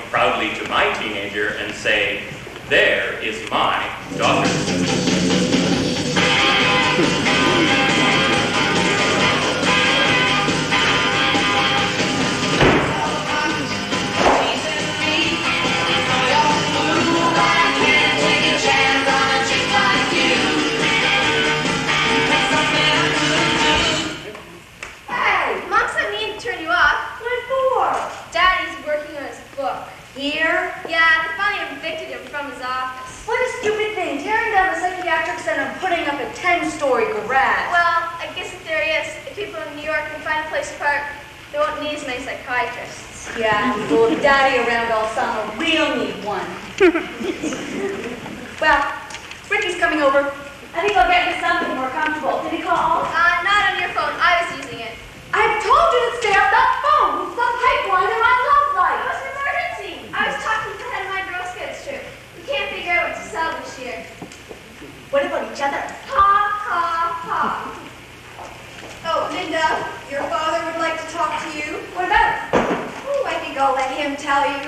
proudly to my teenager and say, there is my daughter. Here? Yeah, they finally evicted him from his office. What a stupid thing, tearing down the psychiatric center and putting up a 10-story garage. Well, I guess the theory is if people in New York can find a place to park, they won't need as many psychiatrists. Yeah, we'll have Daddy around all summer. We'll need one. Well, Ricky's coming over. I think I'll get you something more comfortable. Did he call? Not on your phone. I was using it. I told you to stay off that phone. It's the pipeline in my love life. It was an emergency. I was talking to the head of my Girl Scouts trip. We can't figure out what to sell this year. What about each other? Ha, ha, ha. Oh, Linda, your father would like to talk to you. What about it? Oh, I think I'll let him tell you.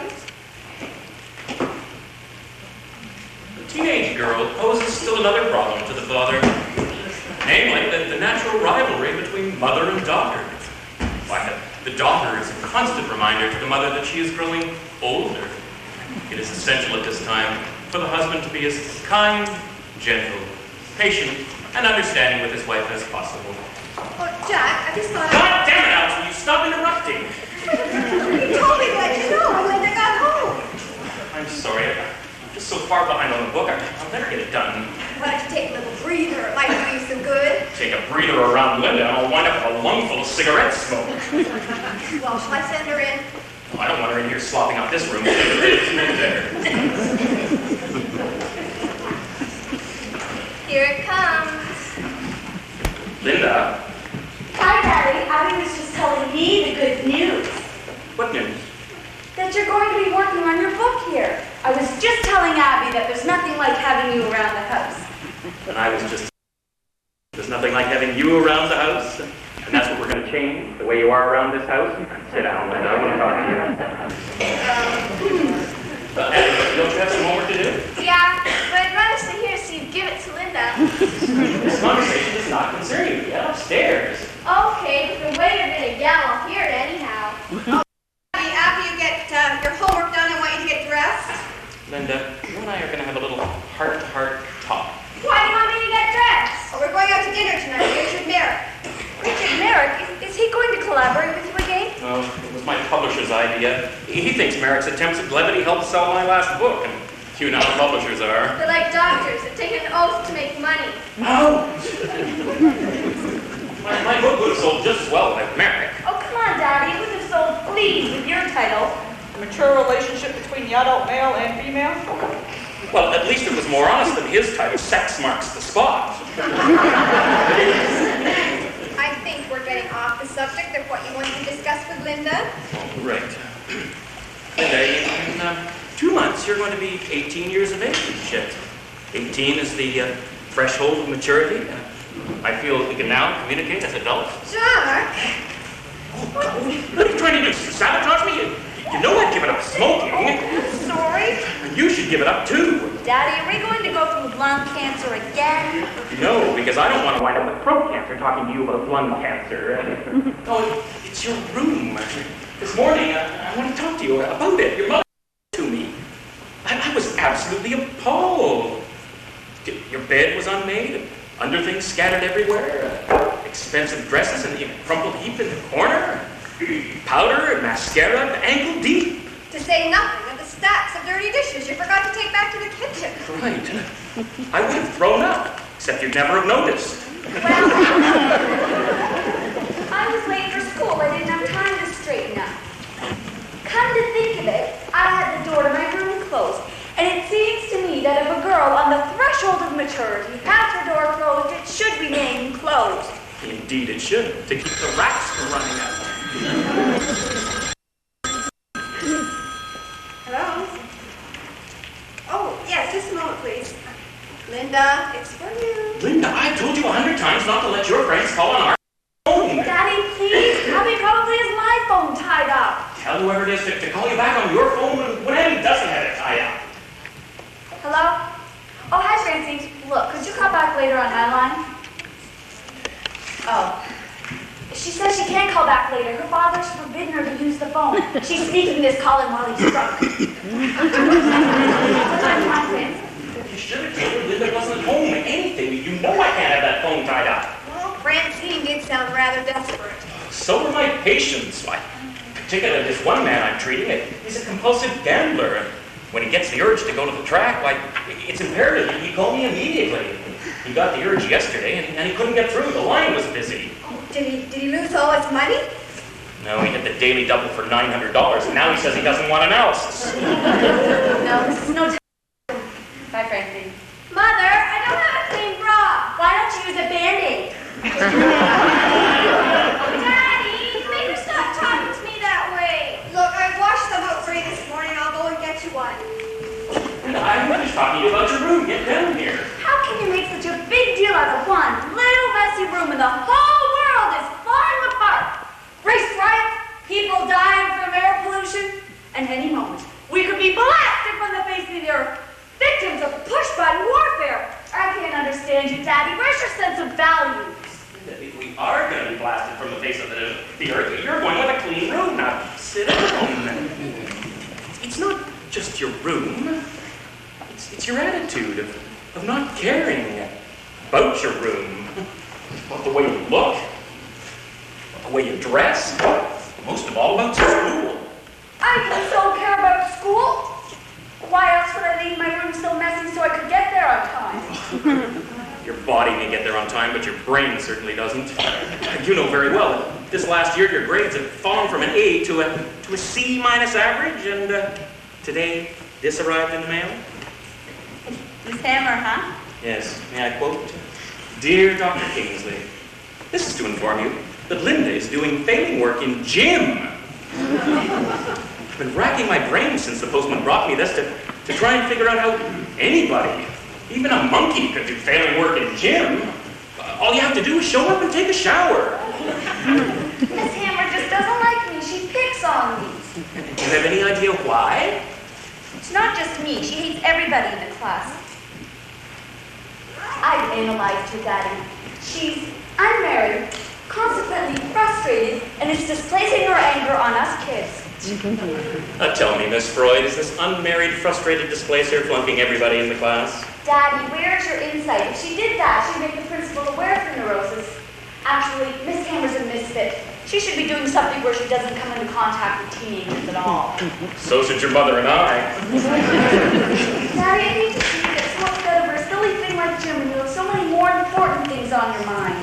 The teenage girl poses still another problem to the father, namely the natural rivalry between mother and daughter. Why, the daughter is a constant reminder to the mother that she is growing older. It is essential at this time for the husband to be as kind, gentle, patient, and understanding with his wife as possible. Oh, Jack, I just thought God damn it, Alice, will you stop interrupting? You told me to let you know when I got home. I'm sorry, I'm just so far behind on the book, I'll never get it done. Why don't you take a little breather? It might do you some good. Take a breather around Linda and I'll wind up with a lungful of cigarette smoke. Well, shall I send her in? I don't want her in here slopping out this room. It's in there. Here it comes. Linda? Hi, Daddy. Abby was just telling me the good news. What news? That you're going to be working on your book here. I was just telling Abby that there's nothing like having you around the house. And I was just... There's nothing like having you around the house. And that's what we're going to change, the way you are around this house. Sit down, Linda. I want to talk to you. Don't you have some homework to do? Yeah, but I'd rather sit here so you give it to Linda. This conversation does not concern you. Get upstairs. Okay, but the way you're going to yell, I'll hear it anyhow. After you get your homework done, I want you to get dressed. Linda, you and I are going to have a little heart-to-heart talk. Why do you want me to get dressed? Oh, we're going out to dinner tonight. Richard Merrick. Richard Merrick, is he going to collaborate with you again? Oh, it was my publisher's idea. He thinks Merrick's attempts at levity helped sell my last book, and you know how publishers are. They're like doctors that take an oath to make money. Oh! my book would have sold just as well with Merrick. Oh, come on, Daddy. You would have sold fleas with your title. A mature relationship between the adult male and female? Well, at least it was more honest than his title, Sex Marks the Spot. I think we're getting off the subject of what you wanted to discuss with Linda. Oh, right. Linda, in 2 months, you're going to be 18 years of age. 18 is the threshold of maturity. I feel we can now communicate as adults. Jack! What are you trying to do? Sabotage me? You know I'd give it up smoking. Sorry? You should give it up too. Daddy, are we going to go through lung cancer again? No, because I don't want to wind up with throat cancer talking to you about lung cancer. Oh, it's your room. This morning, I want to talk to you about it. Your mother to me. I was absolutely appalled. Your bed was unmade, underthings scattered everywhere, expensive dresses in a crumpled heap in the corner, powder and mascara ankle deep. To say nothing of the stacks of dirty dishes you forgot to take back to the kitchen. Right. I would have thrown up, except you'd never have noticed. Well, I was late for school. I didn't have time to straighten up. Come to think of it, I had the door to my room closed. And it seems to me that if a girl on the threshold of maturity has her door closed, it should remain closed. Indeed it should, to keep the rats from running out. Hello? Oh, yes, just a moment, please. Linda, it's for you. Linda, I've told you 100 times not to let your friends call on our phone. Daddy, please. Abby probably has my phone tied up. Tell tell whoever it is to call you back on your phone when Annie doesn't have it tied up. Hello? Oh, hi, Francie. Look, could you call back later on my line? Oh. She says she can't call back later. Her father's forbidden her to use the phone. She's sneaking this call in while he's drunk. You should have told her Linda wasn't home. Anything. You know I can't have that phone tied up. Well, Francine did sound rather desperate. So are my patients. Particularly this one man I'm treating. He's a compulsive gambler. And when he gets the urge to go to the track, it's imperative he call me immediately. He got the urge yesterday, and he couldn't get through. The line was busy. Did he lose all his money? No, he hit the daily double for $900, and now he says he doesn't want analysis. No, this is no time. Bye, Francine. Mother, I don't have a clean bra. Why don't you use a Band-Aid? Daddy, make her stop talking to me that way. Look, I washed them out for you this morning. I'll go and get you one. I'm just talking about your room. Get down here. How can you make such a big deal out of one little messy room and the whole world is falling apart? Race riots, people dying from air pollution, and any moment we could be blasted from the face of the earth, victims of push-button warfare. I can't understand you, Daddy. Where's your sense of values? If we are going to be blasted from the face of the earth, you're going with a clean room. Now, sit down. It's not just your room. It's your attitude of not caring about your room, about the way you look, about the way you dress, most of all about school. I can so care about school. Why else would I leave my room so messy so I could get there on time? Your body may get there on time, but your brain certainly doesn't. You know very well, this last year your grades have fallen from an A to a C minus average, and today this arrived in the mail. Miss Hammer, huh? Yes, may I quote? Dear Dr. Kingsley, this is to inform you that Linda is doing failing work in gym. I've been racking my brain since the postman brought me this to try and figure out how anybody, even a monkey, could do failing work in gym. All you have to do is show up and take a shower. Miss Hammer just doesn't like me. She picks on me. Do you have any idea why? It's not just me. She hates everybody in the class. I've analyzed her, Daddy. She's unmarried, consequently frustrated, and is displacing her anger on us kids. Tell me, Miss Freud, is this unmarried, frustrated displacer flunking everybody in the class? Daddy, where's your insight? If she did that, she'd make the principal aware of her neurosis. Actually, Miss Hammer's a misfit. She should be doing something where she doesn't come into contact with teenagers at all. So should your mother and I. Daddy, I hate to see you get so upset over a silly thing like gym when you have so many more important things on your mind.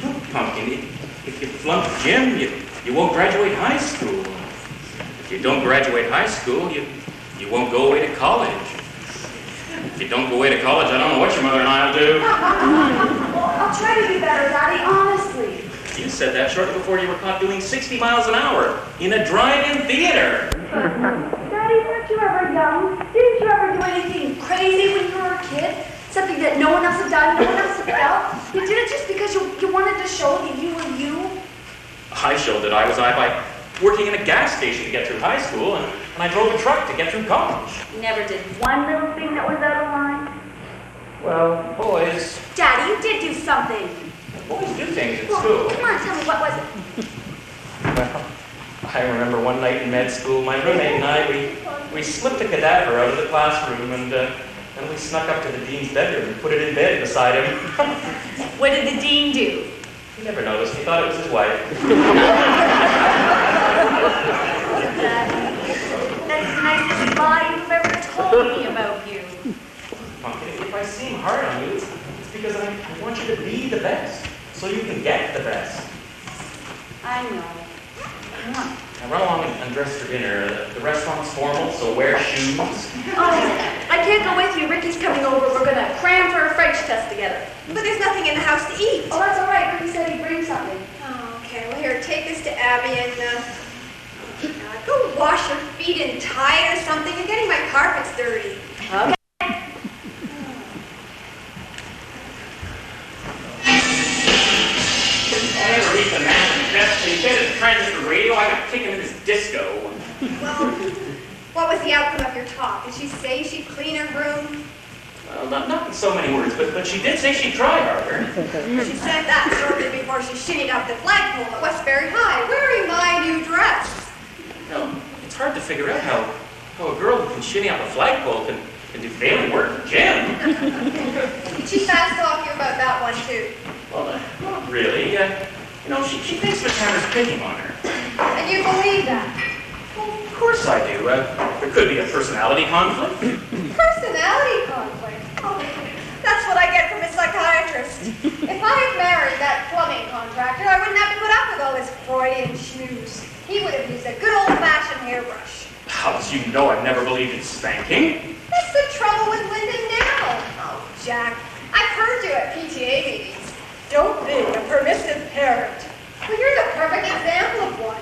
Look, Pumpkin, if you flunk gym, you won't graduate high school. If you don't graduate high school, you won't go away to college. If you don't go away to college, I don't know what your mother and I will do. Well, I'll try to be better, Daddy, honestly. You said that shortly before you were caught doing 60 miles an hour in a drive-in theater. Daddy, weren't you ever young? Didn't you ever do anything crazy when you were a kid? Something that no one else had done, no one else had felt? You did it just because you wanted to show that you were you? I showed that I was I by working in a gas station to get through high school, and I drove a truck to get through college. You never did one little thing that was out of line? Well, boys... Daddy, you did do something. Boys do things at Well, school. come on, tell me, what was it? Well, I remember one night in med school, my roommate and I, we slipped a cadaver out of the classroom, and then we snuck up to the dean's bedroom and put it in bed beside him. What did the dean do? He never noticed. He thought it was his wife. That's the nicest lie you've ever told me about you. Pumpkin, if I seem hard on you, it's because I want you to be the best, so you can get the best. I know. Come on. Now run along and dress for dinner. The restaurant's formal, so wear shoes. Oh, I can't go with you. Ricky's coming over. We're going to cram for a French test together. But there's nothing in the house to eat. Oh, that's all right. Ricky said he'd bring something. Oh, okay. Well, here, take this to Abby and go wash your feet and tie it or something. You're getting my carpets dirty. Okay. I never read the man. He said it's transistor radio. I got taken to this disco. What was the outcome of your talk? Did she say she'd clean her room? Well, not in so many words, but she did say she'd try harder. She said that shortly before she shinnied up the flagpole at Westbury High, wearing my new dress. It's hard to figure out how a girl who can shinny up a flagpole can do failing work in gym. Did she fast talk you about that one too? Well, not really. She thinks Miss Hammer's picking on her. And you believe that? Well, of course I do. There could be a personality conflict. Personality conflict? Oh, that's what I get from a psychiatrist. If I had married that plumbing contractor, I wouldn't have to put up with all this Freudian schmooze. He would have used a good old-fashioned hairbrush. How did you know I never believed in spanking? That's the trouble with Linda now. Oh, Jack, I've heard you at PTA meetings. Don't be a permissive parent. Well, you're the perfect example of one.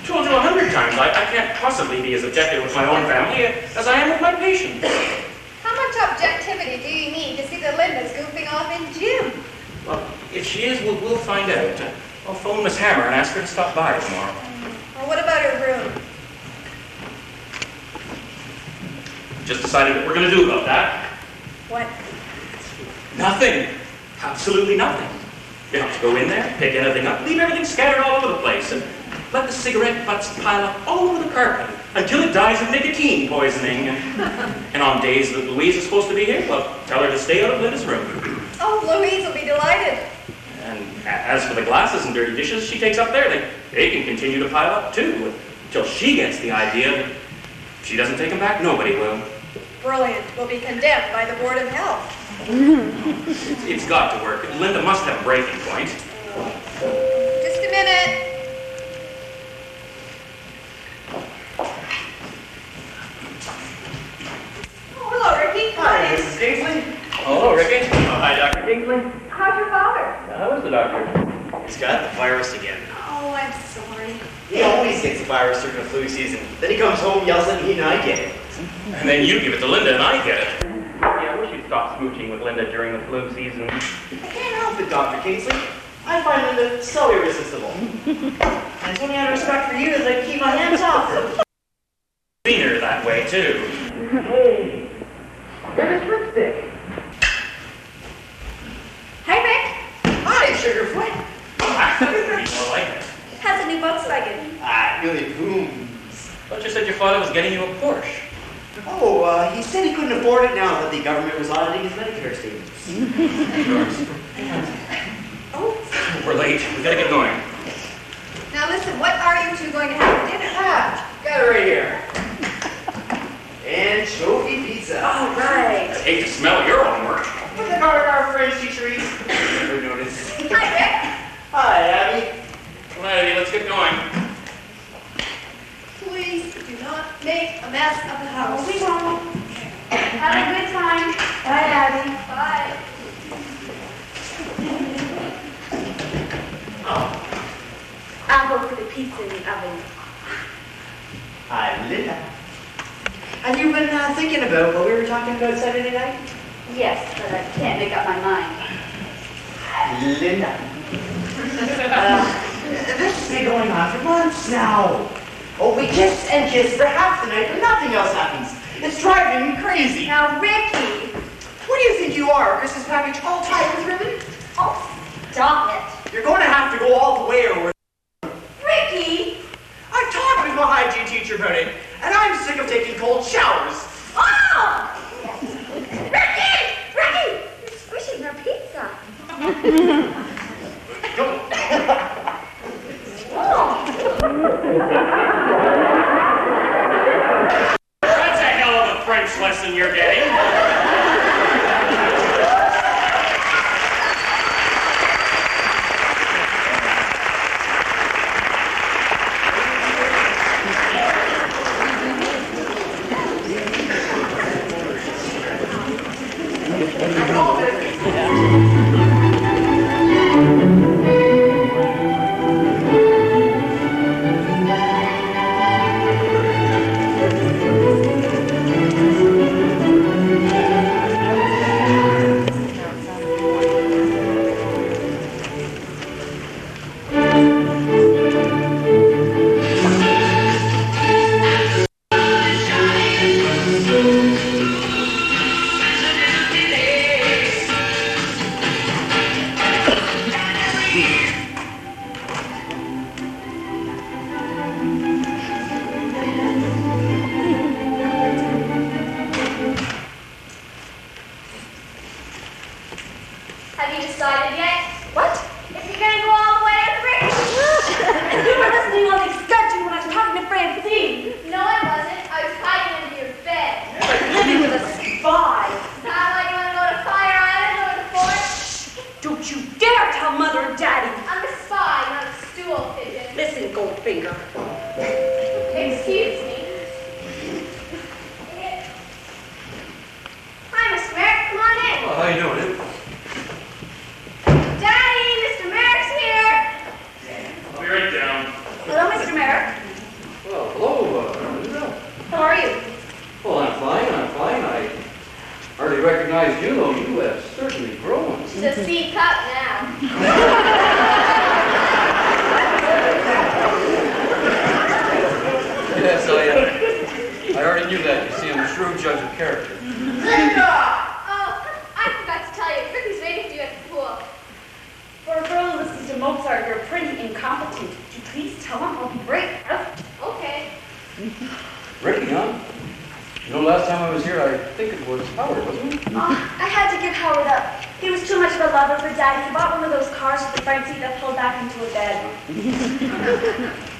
Told you 100 times, I can't possibly be as objective with my own family as I am with my patients. How much objectivity do you need to see that Linda's goofing off in gym? Well, if she is, we'll find out. I'll phone Miss Hammer and ask her to stop by tomorrow. Well, what about her room? Just decided what we're going to do about that. What? Nothing. Absolutely nothing. You have to go in there, pick anything up, leave everything scattered all over the place, and let the cigarette butts pile up all over the carpet until it dies of nicotine poisoning. And on days that Louise is supposed to be here, well, tell her to stay out of Linda's room. Oh, Louise will be delighted. And as for the glasses and dirty dishes she takes up there, they can continue to pile up too, until she gets the idea that if she doesn't take them back, nobody will. Brilliant. Will be condemned by the Board of Health. It's got to work. Linda must have a breaking point. Just a minute. Oh, hello, Ricky. Hi, Mrs. Kingsley. Oh, hello, Ricky. Hi, Dr. Kingsley. How's your father? How is the doctor? He's got the virus again. Oh, I'm sorry. He always gets the virus during the flu season. Then he comes home, yells at me, and I get it. And then you give it to Linda and I get it. Yeah, I wish you'd stop smooching with Linda during the flu season. I can't help it, Dr. Kingsley. I find Linda so irresistible. And it's only out of respect for you that I keep my hands off her. Seen her that way, too. Hey, there's lipstick. Hi, Rick. Hi, Sugarfoot. More like it. How's the new Volkswagen? Really booms. But you said your father was getting you a Porsche. Oh, he said he couldn't afford it now that the government was auditing his Medicare statements. Oh, We're late. We gotta get going. now listen, what are you two going to have for dinner? Got it right here. Anchovy pizza. All right. I hate to smell your own work. What the our French teacher eats? Never noticed. Hi, Rick. Hi, Abby. Well, Eddie, let's get going. Please do not make a mess of the house. We won't. Have a good time. Bye, Abby. Bye. I'll go put the pizza in the oven. Hi, Linda. Have you been thinking about what we were talking about Saturday night? Yes, but I can't make up my mind. Linda. This has been going on for months now. Oh, we kiss and kiss for half the night, but nothing else happens. It's driving me crazy. Now, Ricky. What do you think you are, a Christmas package all tied with ribbon? Oh, stop it. You're going to have to go all the way or Ricky. I've talked with my hygiene teacher about it, and I'm sick of taking cold showers. Oh! Ricky! Ricky! You're squishing her pizza. That's a hell of a French lesson you're getting. are you? Well, I'm fine. I hardly recognize you, though. You have certainly grown. She's a C cup now. Yes, I already knew that. You see, I'm a shrewd judge of character. Oh, I forgot to tell you. Ricky's waiting for you at the pool. For a girl who listens to Mozart, you're pretty incompetent. Could you please tell him I'll be right out? Okay. Ricky, huh? You know, last time I was here, I think it was Howard, wasn't it? Oh, I had to give Howard up. He was too much of a lover for Daddy. He bought one of those cars with the front seat that pulled back into a bed.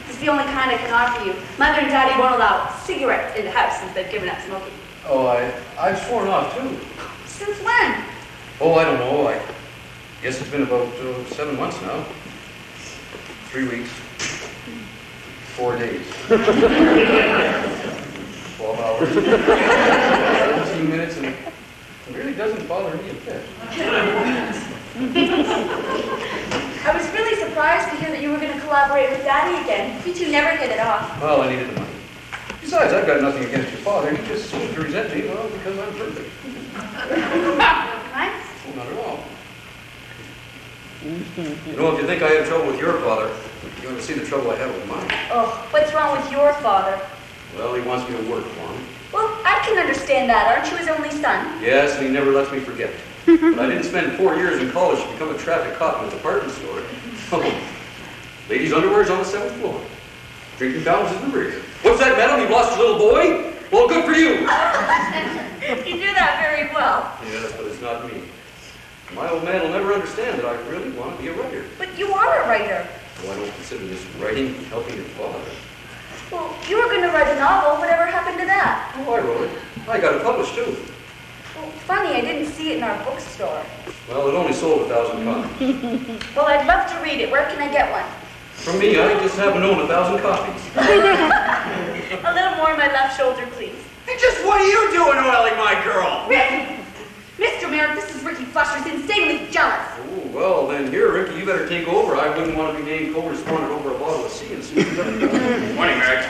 It's the only kind I can offer you. Mother and Daddy won't allow cigarettes in the house since they've given up smoking. Oh, I've sworn off, too. Since when? Oh, I don't know. I guess it's been about 7 months now. 3 weeks. 4 days. 12 hours. 17 minutes, and it really doesn't bother me a bit. I was really surprised to hear that you were going to collaborate with Daddy again. You two never hit it off. Well, I needed the money. Besides, I've got nothing against your father. He just seems to resent me, well, because I'm perfect. Right? Oh, not at all. You know, if you think I have trouble with your father, you ought to see the trouble I have with mine. Oh, what's wrong with your father? Well, he wants me to work for him. Well, I can understand that. Aren't you his only son? Yes, and he never lets me forget. But I didn't spend 4 years in college to become a traffic cop in a department store. Ladies' underwear's on the 7th floor. Drinking fountains in the rear. What's that, madam? You've lost your little boy? Well, good for you. You do that very well. Yes, but it's not me. My old man will never understand that I really want to be a writer. But you are a writer. Well, I don't consider this writing helping your father. Well, you were going to write a novel. Whatever happened to that? Oh, I wrote it. I got it published, too. Well, funny, I didn't see it in our bookstore. Well, it only sold 1,000 copies. Well, I'd love to read it. Where can I get one? From me, I just haven't owned 1,000 copies. A little more on my left shoulder, please. And just what are you doing oiling my girl? Ricky! Mr. Merrick, this is Ricky Flusher. He's insanely jealous. Oh, well, then here, Ricky, you better take over. I wouldn't want to be named co-respondent over a bottle of C and see what you're Good morning, Merrick.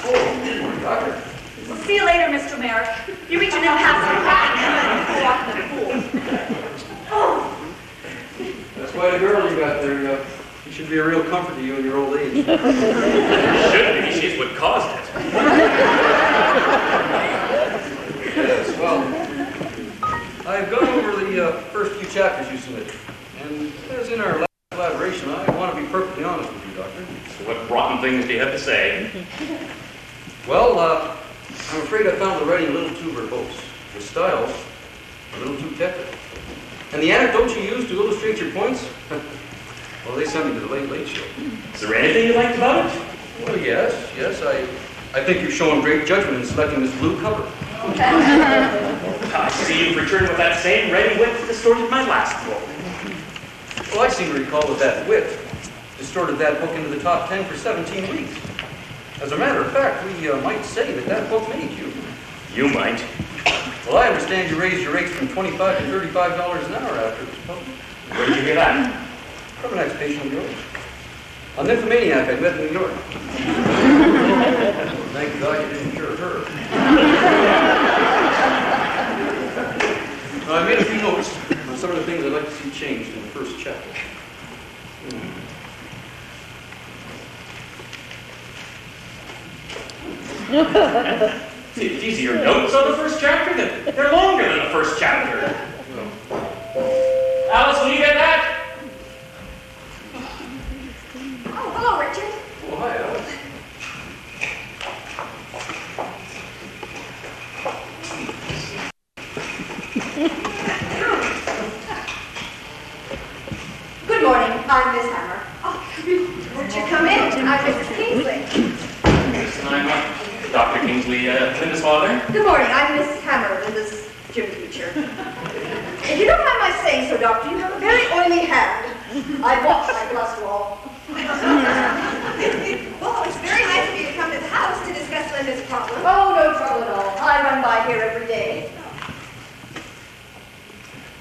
Oh, good morning, Doctor. We'll see you later, Mr. Merrick. You reach an impasse and go off in the pool. That's quite a girl you got there. She should be a real comfort to you in your old age. Should be. She's what caused it. Yes, well, I've gone over the first few chapters you submitted. And as in our last collaboration, I want to be perfectly honest with you, Doctor. So what rotten things do you have to say? Well, I'm afraid I found the writing a little too verbose. The style's a little too technical. And the anecdotes you use to illustrate your points, well, they sent me to the Late Show. Is there anything you liked about it? Well, yes. I think you're showing great judgment in selecting this blue cover. I see you've returned with that same ready wit that distorted my last book. Well, I seem to recall that that wit distorted that book into the top 10 for 17 weeks. As a matter of fact, we might say that that book made you. You might. Well, I understand you raised your rates from $25 to $35 an hour after it was published. Where did you hear that? From an ex-patient of yours. A nymphomaniac I met in New York. Thank God you didn't cure her. Now, I made a few notes on some of the things I'd like to see changed in the first chapter. These are your notes on the first chapter? They're longer than the first chapter. Alice, will you get that? Oh, hello, Richard. Oh, hi, Alice. Good morning. I'm Miss Hammer. Oh, won't you come in? I'm Mrs. Kingsley. I'm Dr. Kingsley, Linda's father. Good morning. I'm Miss Hammer, Linda's gym teacher. If you don't mind my saying so, Doctor, you have a very oily hand. I've watched my cholesterol. Well, it's very nice of you to come to the house to discuss Linda's problem. Oh, no trouble at all. I run by here every day.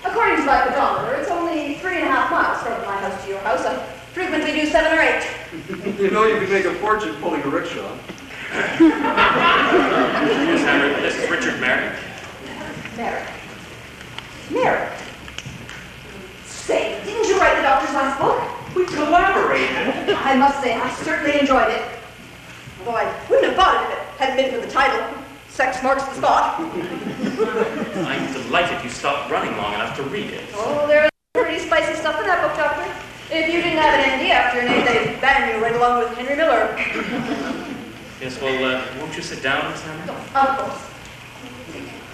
According to my pedometer, it's only 3.5 miles from my house to your house. I frequently do 7 or 8. You know you could make a fortune pulling a rickshaw. admit to the title. Sex marks the spot. I'm delighted you stopped running long enough to read it. Oh, there's pretty spicy stuff in that book, Doctor. If you didn't have an MD after your name, they'd ban you right along with Henry Miller. Yes, well, won't you sit down, Miss Hammer? Of course.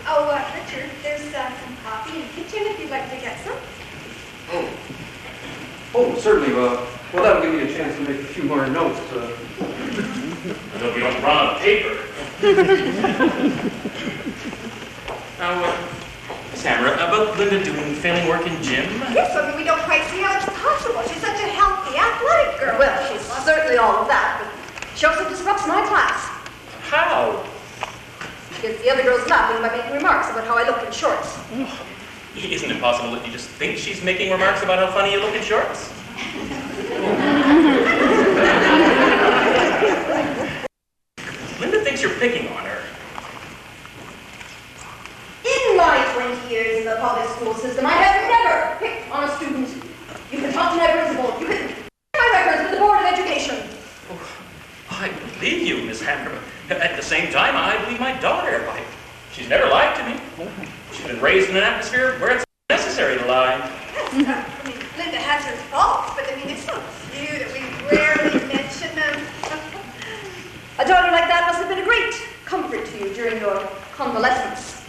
Oh, Richard, there's some coffee in the kitchen if you'd like to get some. Oh, certainly. Well, that'll give me a chance to make a few more notes. I hope you don't run out of paper. Now, Miss Hammer, about Linda doing failing work in gym? Yes, I mean, we don't quite see how it's possible. She's such a healthy, athletic girl. Well, she's certainly all of that, but she also disrupts my class. How? She gets the other girls laughing by making remarks about how I look in shorts. Isn't it possible that you just think she's making remarks about how funny you look in shorts? Linda thinks you're picking on her. In my 20 years in the public school system, I have never picked on a student. You can talk to my principal. You can check my records with the Board of Education. I believe you, Miss Hammer. At the same time, I believe my daughter. She's never lied to me. She's been raised in an atmosphere where it's necessary to lie. Yes, I mean, Linda has her faults, but I mean, they're so few that we rarely mention them. A daughter like that must have been a great comfort to you during your convalescence.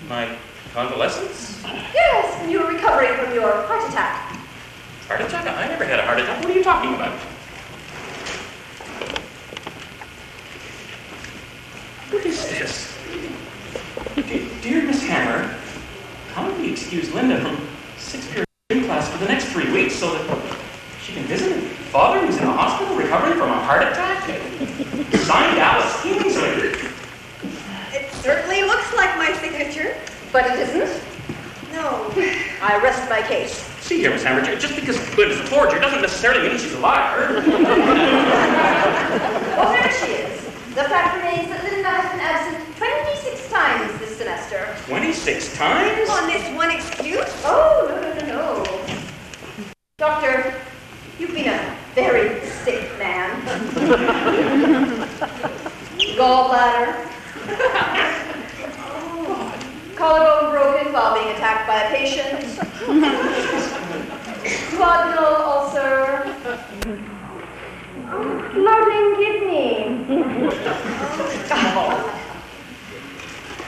My convalescence? Yes, when you were recovering from your heart attack. Heart attack? I never had a heart attack. What are you talking about? What is this? Dear Miss Hammer, kindly excuse Linda from 6th period gym class for the next 3 weeks so that she can visit her father who's in the hospital recovering from a heart attack. Signed Alice Kingsley. It certainly looks like my signature, but it isn't. No, I rest my case. See here, Miss Hammer, just because Linda's a forger doesn't necessarily mean she's a liar. Whatever she is, the fact remains that Linda has been absent 26 times this semester. 26 times? On this one excuse? Oh, no. Doctor, you've been a very sick man. Gallbladder. Collarbone broken while being attacked by a patient. Duodenal ulcer. Floating kidney.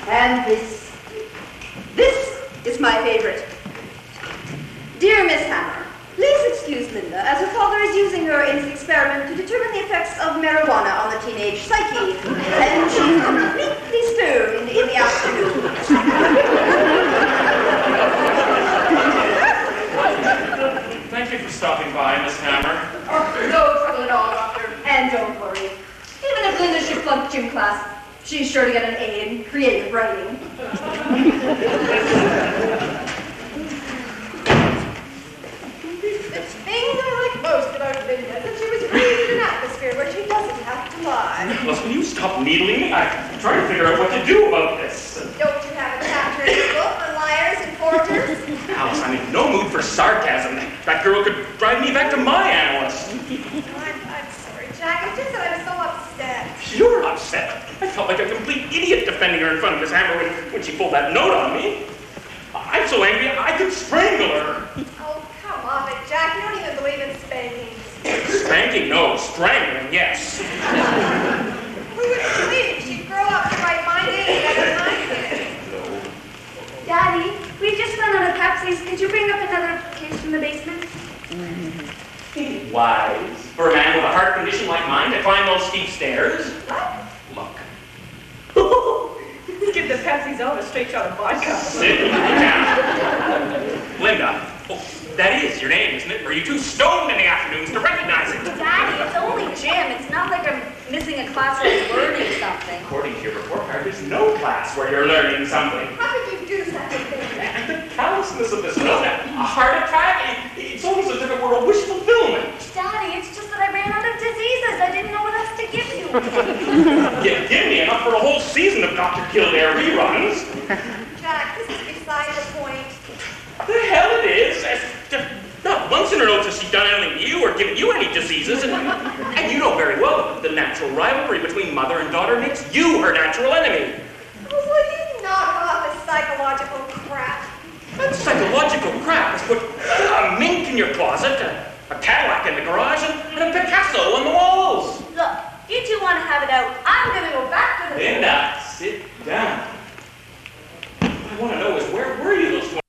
And this is my favorite. Dear Miss Hammer, please excuse Linda, as her father is using her in his experiment to determine the effects of marijuana on the teenage psyche, and she's completely stoned in the afternoon. Thank you for stopping by, Miss Hammer. Oh, no trouble at all, Doctor. And don't worry. Even if Linda should flunk gym class, she's sure to get an A in creative writing. The thing I like most about Linda is that she was raised in an atmosphere where she doesn't have to lie. Nicholas, will you stop needling me? I'm trying to figure out what to do about this. Don't you have a chapter in your book on liars and forgers? Alice, I'm in no mood for sarcasm. That girl could drive me back to my analyst. I'm sorry, Jack. It's just that I'm so upset. You're upset. I felt like a complete idiot defending her in front of Miss Hammer when she pulled that note on me. I'm so angry I could strangle her. Oh, come on, it, Jack. You don't even believe in spanking. Spanking? No. Strangling, yes. Who would believe she'd grow up right-minded and never minded? Daddy, we just run out of Pepsis. Could you bring up another case from the basement? Ain't it wise for a man with a heart condition like mine to climb those steep stairs? Look. Give the Pepsi's own a straight shot of vodka. Sit down. Linda. Oh, that is your name, isn't it? Or are you too stoned in the afternoons to recognize it? Daddy, it's only gym. It's not like I'm missing a class where I'm learning something. According to your report card, there's no class where you're learning something. How could you do such a thing? And the callousness of this note, a heart attack, it's almost as if it were a wish fulfillment. Daddy, it's just that I ran out of diseases. I didn't know what else to give you. Give me enough for a whole season of Dr. Kildare reruns. Jack, this is beside the point. The hell it is. Not once in her notes has she done anything to you or given you any diseases, and and you know very well that the natural rivalry between mother and daughter makes you her natural enemy. Oh, will you knock off this psychological crap? That psychological crap has put a mink in your closet, a Cadillac in the garage, and a Picasso on the walls. Look, you two want to have it out. I'm going to go back to the... Linda, sit down. What I want to know is where were you those 20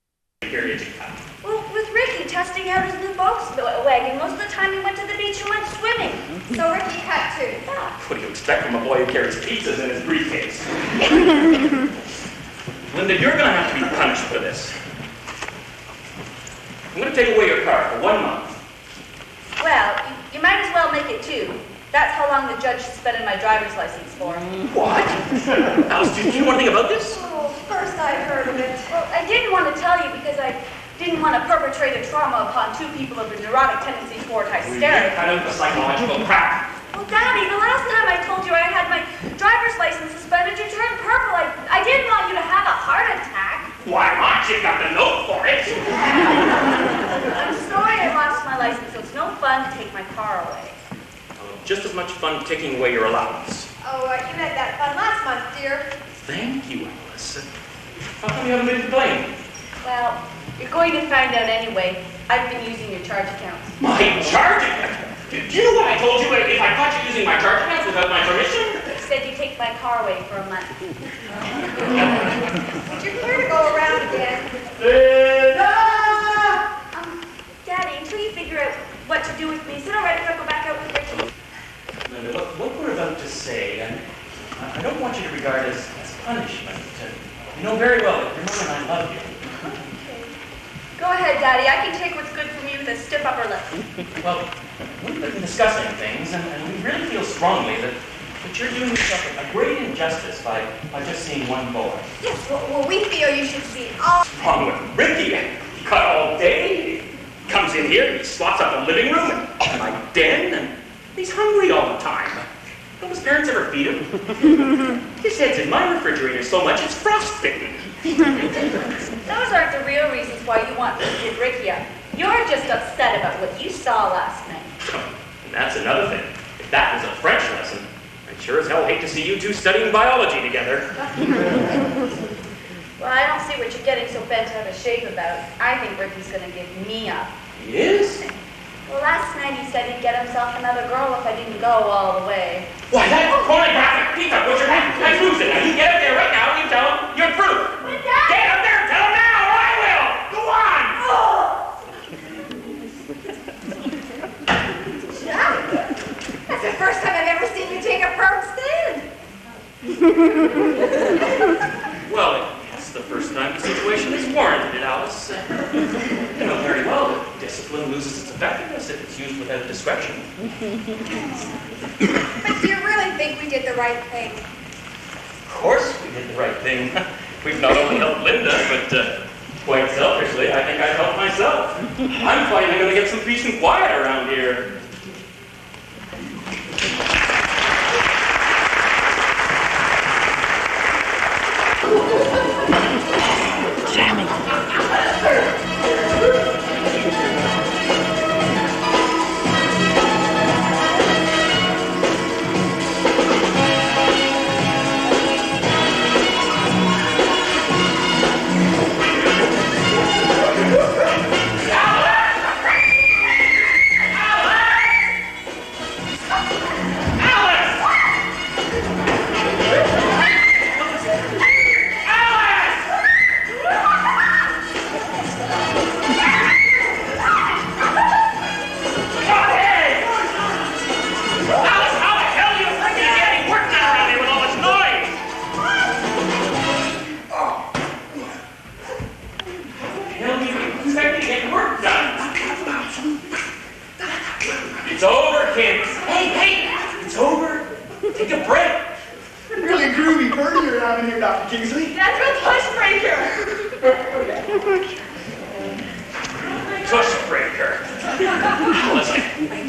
periods you cut? Well, with Ricky testing out his new Volkswagen, most of the time he went to the beach and went swimming. So Ricky cut too. Yeah. What do you expect from a boy who carries pizzas in his briefcase? Linda, you're going to have to be punished for this. I'm going to take away your car for 1 month. Well, you might as well make it 2. That's how long the judge suspended my driver's license for. What? Alice, do you want to think about this? Oh, first I heard of it. Well, I didn't want to tell you because I didn't want to perpetrate a trauma upon 2 people of a neurotic tendency toward hysteria. Kind of a psychological crap. Well, Daddy, the last time I told you I had my driver's license suspended, you turned purple. I didn't want you to have a heart attack. Why not? You got the note for it. I'm sorry I lost my license, so it's no fun to take my car away. Just as much fun taking away your allowance. Oh, you had that fun last month, dear. Thank you, Alice. How come you haven't been to the plane? Well, you're going to find out anyway. I've been using your charge accounts. My charge account? Do you know what I told you if I caught you using my charge accounts without my permission? You said you'd take my car away for a month. Would you care to go around again? Daddy, until you figure out what to do with me, is it all right if I go back out with Ricky? Linda, what we're about to say, I don't want you to regard as punishment. You know very well that your mother and I love you. Okay. Go ahead, Daddy. I can take what's good from you with a stiff upper lip. Well, we've been discussing things, and we really feel strongly that you're doing yourself a great injustice by just seeing one boy. Yes, well, we feel you should see all... What's wrong with Ricky? He cut all day. He comes in here, he slots up the living room and my den, and he's hungry all the time. Don't his parents ever feed him? His head's in my refrigerator so much it's frostbitten. Those aren't the real reasons why you want to give Ricky up. You're just upset about what you saw last night. And that's another thing. If that was a French lesson, I'd sure as hell hate to see you two studying biology together. Well, I don't see what you're getting so bent out of shape about. I think Ricky's going to give me up. He is? Well, last night he said he'd get himself another girl if I didn't go all the way. Why, that pornographic piece of butcher, I lose it. Now, you get up there right now and you tell him you're through. But Dad! Get up there and tell him now, or I will! Go on! Johnny, that's the first time I've ever seen you take a firm stand. Well, it's the first time the situation is warranted, Alice. You know very well that discipline loses its effectiveness if it's used without discretion. But do you really think we did the right thing? Of course we did the right thing. We've not only helped Linda, but quite selfishly, I think I've helped myself. I'm finally going to get some peace and quiet around here. It's over, kids. Hey, it's over. Take a break. Really groovy party you're having here, Dr. Kingsley. That's a tush breaker. Tush breaker. Alice, I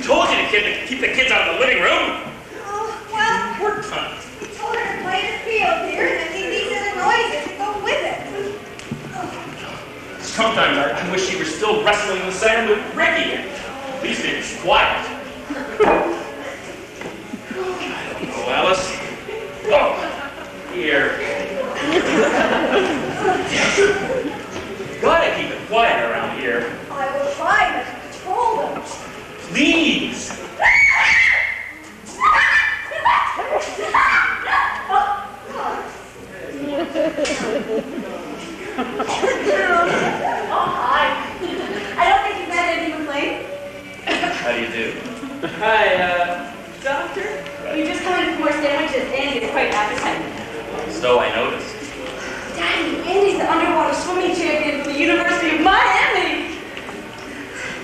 told you to keep the kids out of the living room. Oh, well, Work time. we told her to play the field here, and then these are the noises that go with it. Sometimes I wish she were still wrestling in the sand with Ricky. At least it was quiet. Here. Gotta keep it quiet around here. I will try to control them. Please. Oh, hi. I don't think you've had any complaint. How do you do? Hi, doctor? You just come in for more sandwiches. Andy is quite appetizing. So I noticed. Daddy, Andy's the underwater swimming champion for the University of Miami.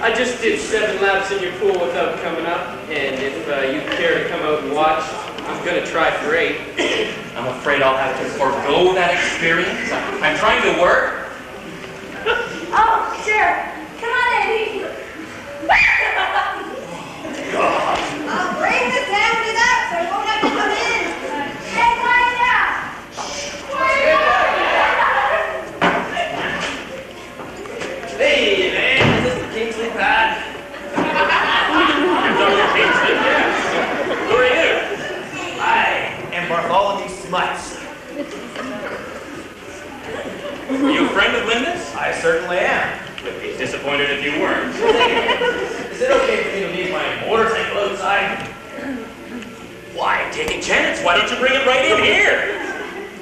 I just did 7 laps in your pool without coming up, and if you care to come out and watch, I'm gonna try for 8. I'm afraid I'll have to forego that experience. I'm trying to work. Oh, sure. Come on, Andy. I'll bring the sandwiches out so you won't have to come in. Hey, quiet down. Hey, man, is this the Kingsley pad? You're Dr. Kingsley? Yes. Who are you? I am Bartholomew Smuts. Are you a friend of Linda's? I certainly am. Would be disappointed if you weren't. Is it okay for me to leave my motorcycle outside? Why take a chance? Why don't you bring it right in here?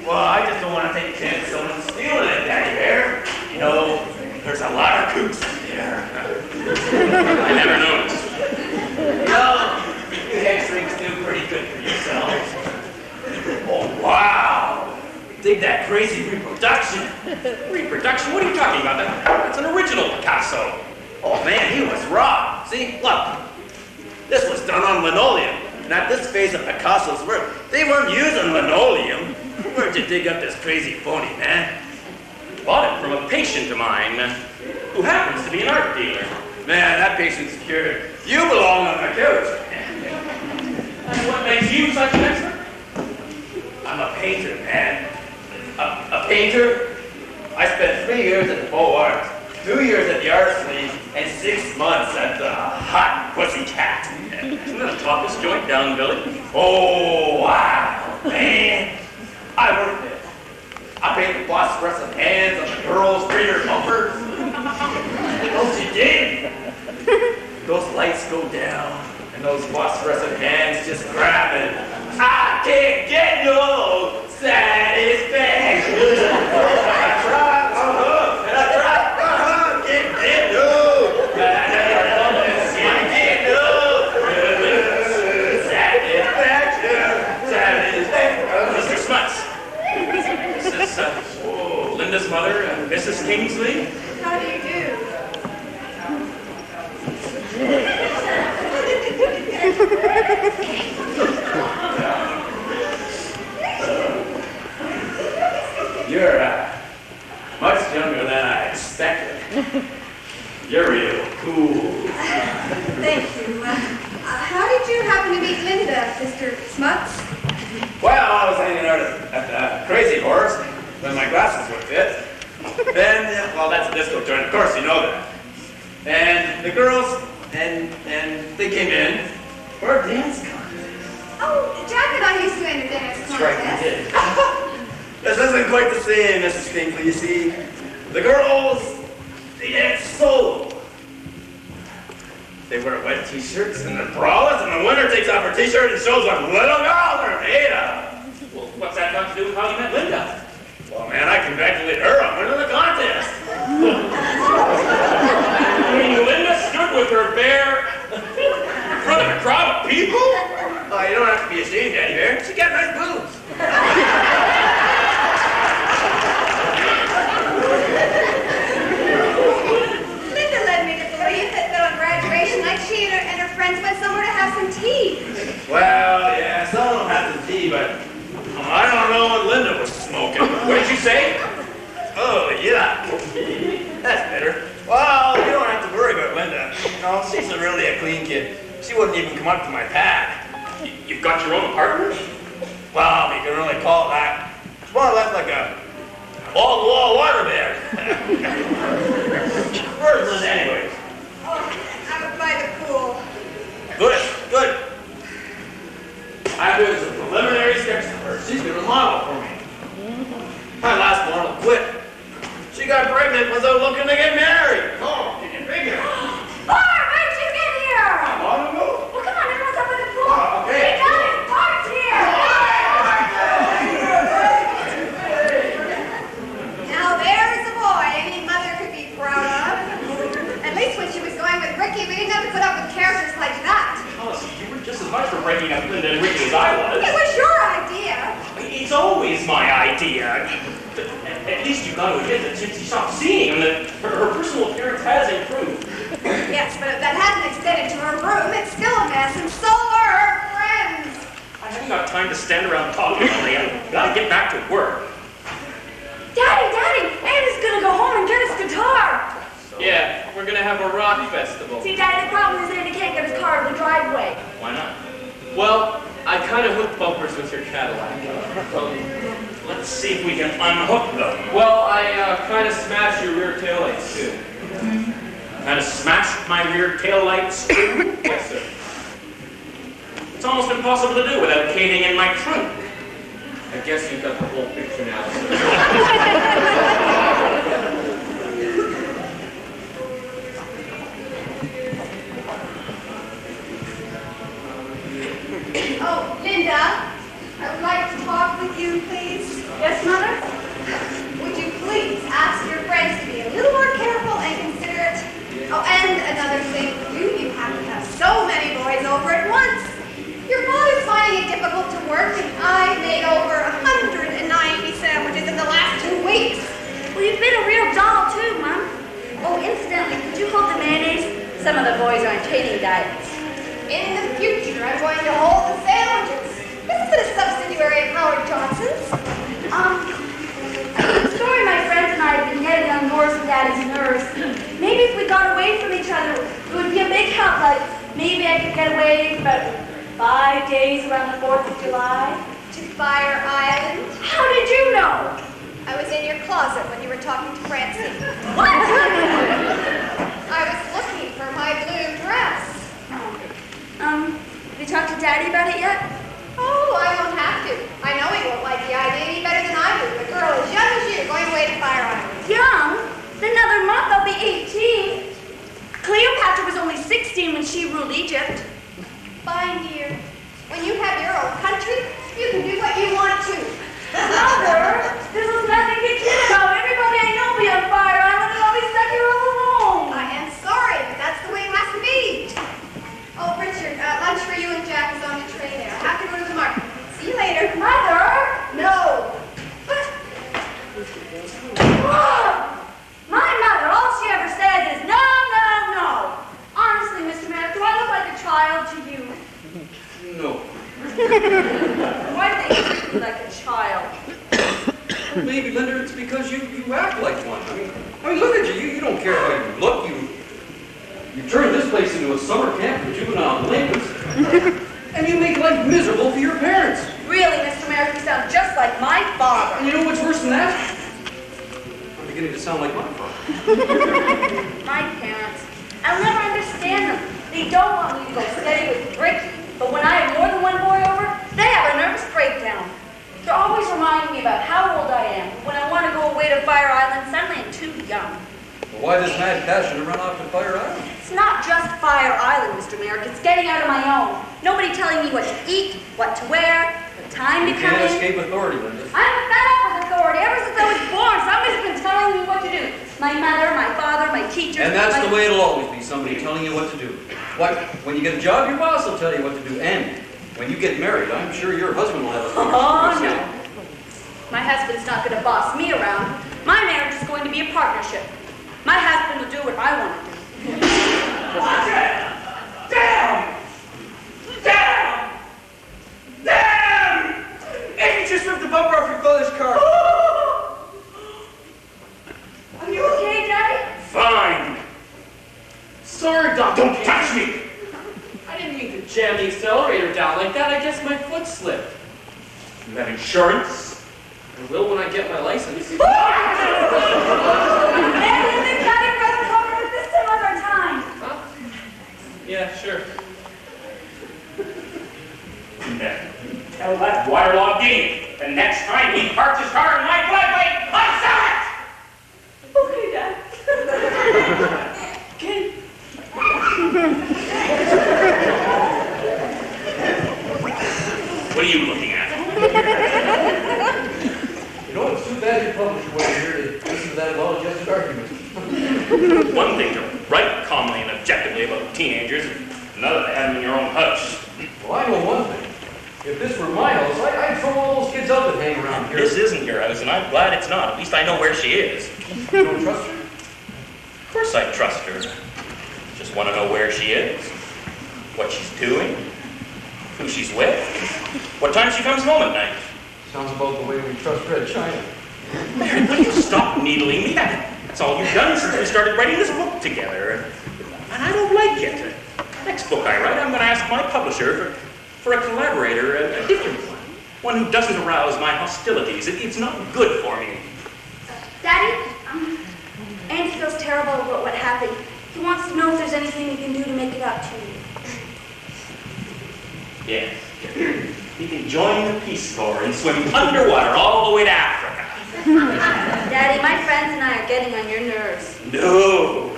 Well, I just don't want to take a chance someone stealing it, Daddy Bear. You know, there's a lot of kooks in here. I never noticed. You know, you hamstrings do pretty good for yourselves. Oh, wow. Dig that crazy reproduction. Reproduction? What are you talking about? That's an original Picasso. Oh, man, he was raw. See, look. This was done on linoleum. And at this phase of Picasso's work, they weren't using linoleum. Where'd you dig up this crazy phony, man? Bought it from a patient of mine who happens to be an art dealer. Man, that patient's cured. You belong on the couch. And what makes you such an expert? I'm a painter, man. A painter? I spent 3 years at the Beaux Arts, 2 years at the Arts League, and 6 months at the Hot Pussycat. Isn't that a topless joint down Village? Oh, wow, man. I worked there. I painted phosphorescent hands on the girls' rear bumpers. Don't you dig? Those lights go down, and those phosphorescent hands just grab it. I can't get no satisfaction. I try, and I try, can't get no. Can't get no satisfaction. Mr. Smuts. This is Linda's mother, Mrs. Kingsley. How do you do? You're much younger than I expected. You're real cool. Thank you. How did you happen to meet Linda, Mr. Smuts? Well, I was hanging out at the Crazy Horse when my glasses would fit. Then, well, that's a disco joint, of course, you know that. And the girls, and they came in for a dance contest. Oh, Jack and I used to enter dance That's right, contests. we did. This isn't quite the same, Mrs. Kingsley, you see. The girls, they dance solo. They wear wet t-shirts and their bralette, and the winner takes off her t-shirt and shows what little girl they're made of. Well, what's that got to do with how you met Linda? Well, man, I congratulate her on winning the contest. I mean, Linda stood with her bear in front of a crowd of people? Oh, you don't have to be ashamed, Daddy Bear. She got nice boobs. Linda led me to believe that on graduation night she and her friends went somewhere to have some tea. Well, yeah, some of them had some tea, but I don't know what Linda was smoking. What did you say? Oh, yeah. That's better. Well, you don't have to worry about Linda. No, she's really a clean kid. She wouldn't even come up to my pad. You've got your own apartment? Well, you can really call it that. It's more or less like a wall-to-wall water bear. Where's Linda anyways? Oh, I would buy the pool. Good, good. I'm doing some preliminary sketches of her. She's gonna model for me. My last one will quit. She got pregnant without looking to get married. Oh, you can figure. Barb, how'd you get here? I'm on the move. Well, come on, everyone's up on the floor. Okay. We got it. Barb's here. Now there's a boy any mother could be proud of. At least when she was going with Ricky, we didn't have to put up with characters like that. Alice, you were just as much for breaking up Linda and Ricky as I was. It was your idea. It's always my idea. At least you got to admit that since you stopped seeing him, that her personal appearance has improved. Yes, but if that hadn't extended to her room, it's still a mess, and so are her friends. I haven't got time to stand around talking all day. I've got to get back to work. Daddy, Anna's gonna go home and get his guitar. Yeah, we're gonna have a rock festival. See, Daddy, the problem is Andy can't get his car in the driveway. Why not? Well, I kind of hooked bumpers with your Cadillac. Let's see if we can unhook them. Well, I kind of smashed your rear taillights too. Kind of smashed my rear tail lights too. Yes, sir. It's almost impossible to do without caving in my trunk. I guess you've got the whole picture now, sir. Oh, Linda, I would like to talk with you, please. Yes, Mother? Would you please ask your friends to be a little more careful and considerate? Oh, and another thing, you have to have so many boys over at once. Your father's finding it difficult to work, and I made over 190 sandwiches in the last 2 weeks. Well, you've been a real doll, too, Mom. Oh, incidentally, could you hold the mayonnaise? Some of the boys are on training diets. In the future, I'm going to hold the sandwiches. This isn't a subsidiary of Howard Johnson's. The story my friends and I have been getting on Nora's and Daddy's nerves. Maybe if we got away from each other, it would be a big help. Like, maybe I could get away for 5 days around the 4th of July. To Fire Island. How did you know? I was in your closet when you were talking to Francine. What? I was looking for my blue dress. Have you talked to Daddy about it yet? Oh, I don't have to. I know he won't like the idea any better than I do. A girl as young as you going away to Fire Island. Young? In another month I'll be 18. Cleopatra was only 16 when she ruled Egypt. Fine, dear. When you have your own country, you can do what you want to. Mother, this is nothing to kid about. Everybody I know be on Fire Island and I'll be stuck here all alone. I am sorry, but that's the way it has to be. Oh, Richard, lunch for you and Jack is on the tray there. I have to go to the market. See you later. Mother! No. My mother, all she ever says is no, no, no. Honestly, Mr. Merrick, do I look like a child to you? No. Why do they treat me like a child? Maybe, Linda, it's because you act like one. I mean, look at you. You don't care how you look. You turned this place into a summer camp for juvenile delinquents. And you make life miserable for your parents. Really, Mr. Merrick, you sound just like my father. And you know what's worse than that? I'm beginning to sound like my father. My parents, I'll never understand them. They don't want me to go steady with Ricky, but when I have more than one boy over, they have a nervous breakdown. They're always reminding me about how old I am. When I want to go away to Fire Island, suddenly I'm too young. Well, why this mad passion to run off to Fire Island? It's not just Fire Island, Mr. Merrick. It's getting out of my own. Nobody telling me what to eat, what to wear, what time to You come can't in. escape authority, Linda. I'm fed up with authority. Ever since I was born, somebody's been telling me what to do. My mother, my father, my teachers. And that's the way it'll always be, somebody telling you what to do. What? When you get a job, your boss will tell you what to do. And when you get married, I'm sure your husband will have a thing or Oh, two to say. no. My husband's not going to boss me around. My marriage is going to be a partnership. My husband will do what I want to do. Watch it! Down! Down! Down! Hey, you just ripped the bumper off your father's car. Are you okay, Daddy? Fine. Sorry, Doc. Don't touch me! I didn't mean to jam the accelerator down like that. I guess my foot slipped. You have insurance? I will when I get my license. Maybe they've got it right covered with this some other time. Huh? Yeah, sure. Tell that waterlogged idiot the next time he parks his car in my driveway, argument. One thing to write calmly and objectively about teenagers, another to have them in your own house. Well, I know one thing. If this were my house, I'd throw all those kids out that hang around here. This isn't your house, and I'm glad it's not. At least I know where she is. You don't trust her? Of course I trust her. Just want to know where she is, what she's doing, who she's with, what time she comes home at night. Sounds about the way we trust Red China. Mary, will you stop needling me? That's all you've done since we started writing this book together. And I don't like it. Next book I write, I'm going to ask my publisher for a collaborator, a different one. One who doesn't arouse my hostilities. It's not good for me. Daddy, Andy feels terrible about what happened. He wants to know if there's anything he can do to make it up to you. Yes. He can join the Peace Corps and swim underwater all the way to Africa. Daddy, my friends and I are getting on your nerves. No.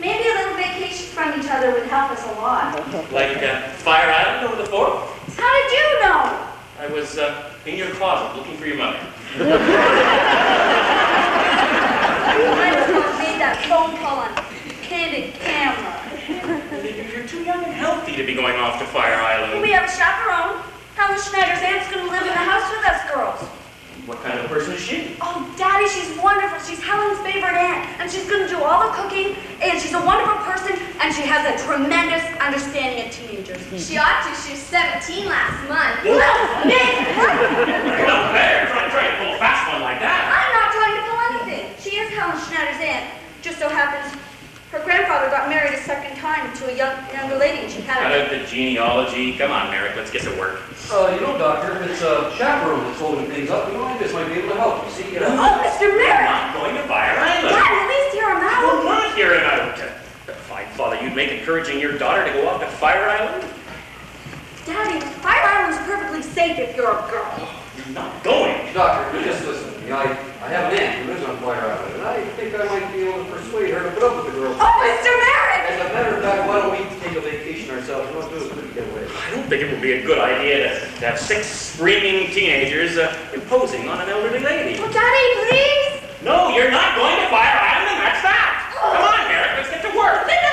Maybe a little vacation from each other would help us a lot. Like Fire Island over the 4th? How did you know? I was in your closet looking for your mother. You might as well have made that phone call on candid camera. You're too young and healthy to be going off to Fire Island. We have a chaperone. Helen Schneider's aunt's going to live in the house with us girls. What kind of a person is she? Oh, Daddy, she's wonderful. She's Helen's favorite aunt, and she's going to do all the cooking, and she's a wonderful person, and she has a tremendous understanding of teenagers. She ought to. She was 17 last month. No, Nick! You're not fair. Trying to pull a fast one like that. I'm not trying to pull anything. She is Helen Schneider's aunt. Just so happens her grandfather got married a second time to a younger lady, and she had Out of the genealogy. Come on, Merrick, let's get to work. You know, Doctor, if it's a chaperone that's holding things up, you know, I just might be able to help. You see, Oh, Mr. I'm Merrick! not going to Fire Island. Dad, at least hear him I out. will not hear him out. Fine, Father, you'd make encouraging your daughter to go off to Fire Island? Daddy, Fire Island's perfectly safe if you're a girl. You're not going. Doctor, just listen to me. I have an aunt who lives on Fire Island, and I think I might be able to persuade her to put up with the girls. Oh, Mr. Merrick! As a matter of fact, why don't we take a vacation ourselves? We want to do a quick getaway. I don't think it would be a good idea to have 6 screaming teenagers imposing on an elderly lady. Oh, Daddy, please! No, you're not going to Fire Island, and that's that. Come on, Merrick, let's get to work. Linda!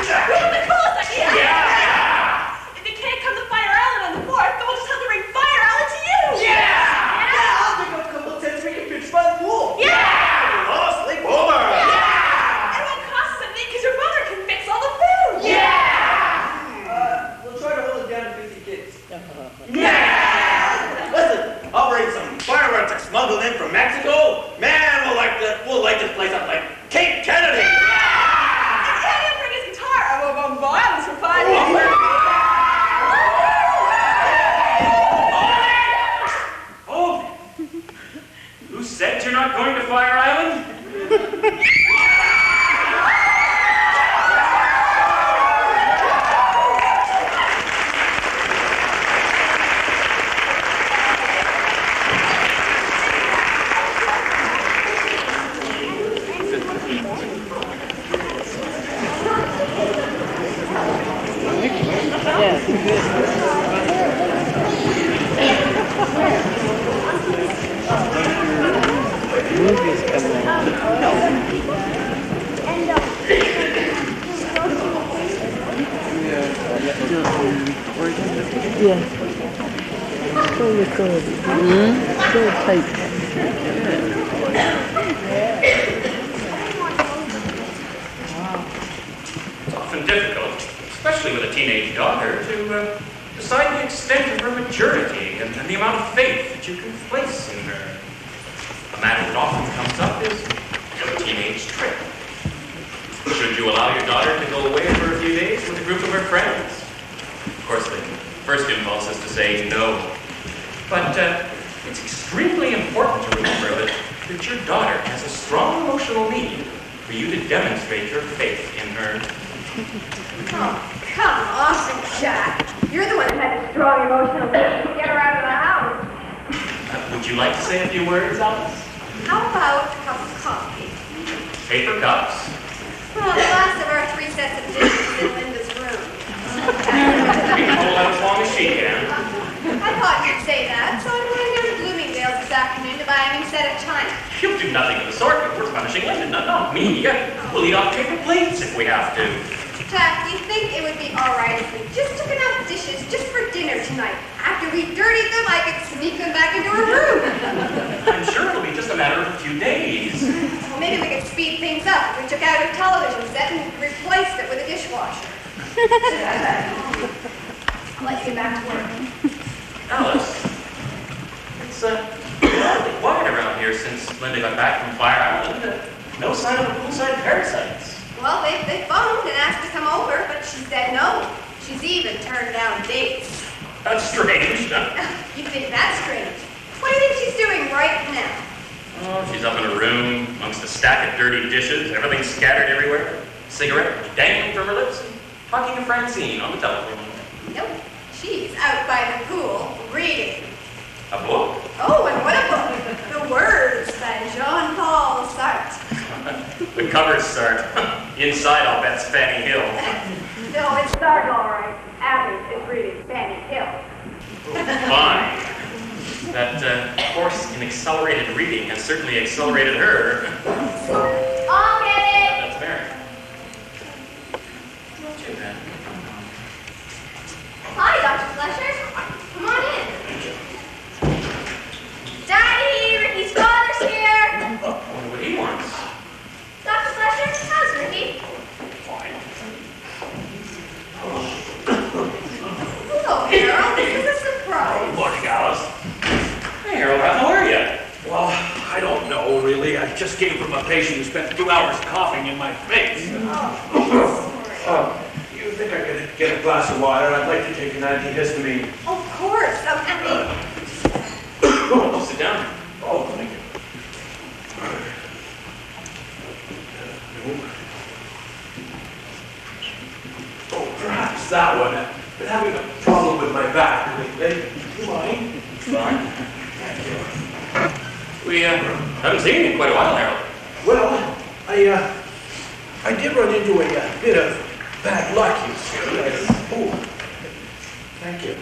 We have the coolest idea! Yeah! If you can't come to Fire Island on the 4th, then we'll just have to bring Fire Island to you! I'll pick up a couple of tents, we can pitch by the pool. Yeah! Oh, sleep over. It won't cost us anything because your mother can fix all the food! We'll try to hold it down to 50 kids. Yeah! Listen, I'll bring some fireworks I smuggled in from Mexico. Man, we'll light this place up like Cape Kennedy. And Teddy will bring his guitar and we'll go violence for 5 years. Oh! Who said you're not going to Fire Island? It's often difficult, especially with a teenage daughter, to decide the extent of her maturity and the amount of faith that you can place in her. A matter that often comes up is a teenage trip. Should you allow your daughter to go away for a few days with a group of her friends? Of course, the first impulse is to say no. But it's extremely important to remember that your daughter has a strong emotional need for you to demonstrate your faith in her. Oh, come on, Jack. You're the one that had a strong emotional need to get her out of the house. Would you like to say a few words, Alice? How about a cup of coffee? Paper cups? Well, the last of our 3 sets of dishes in Linda's room. You can hold out as long as she can. I thought you'd say that, so I'm going down to Bloomingdale's this afternoon to buy a new set of china. She'll do nothing of the sort. we're punishing Linda. No, me. We'll eat off paper plates if we have to. Jack, do you think it would be all right if we just took enough dishes just for dinner tonight? After we dirtied them, I could sneak them back into her room. I'm sure it'll be just a matter of a few days. Well, maybe we could speed things up if we took out her television set and replaced it with a dishwasher. I'll let you get back to work. Alice, it's oddly quiet around here since Linda got back from Fire Island. No sign of poolside parasites. Well, they phoned and asked to come over, but she said no. She's even turned down dates. That's strange. You think that's strange? What do you think she's doing right now? Oh, she's up in her room amongst a stack of dirty dishes, everything scattered everywhere, cigarette dangling from her lips, and talking to Francine on the telephone. Nope. She's out by the pool reading. A book? Oh, and what a book! The Words by Jean-Paul Sartre. The cover start. Inside, I'll bet it's Fanny Hill. No, it's Sartre, all right. Abby is reading Fanny Hill. Fine. That course in accelerated reading has certainly accelerated her. I'll get it. That's Mary. Not too bad. Hi, Dr. Fletcher. Come on in. Daddy, Ricky's father's here. I wonder what he wants. Dr. Fletcher, how's Ricky? Fine. Hello, Harold. This is a surprise. Morning, Alice. Hey, Harold, how are you? Well, I don't know, really. I just came from a patient who spent 2 hours coughing in my face. You think I could get a glass of water? I'd like to take an antihistamine. Of course. Sit down. Oh, thank you. Oh, perhaps that one. I've been having a problem with my back lately. Do you mind? Fine. Thank you. We haven't seen you in quite a while, Harold. Well, I did run into a bit of bad luck, you see. Oh, thank you.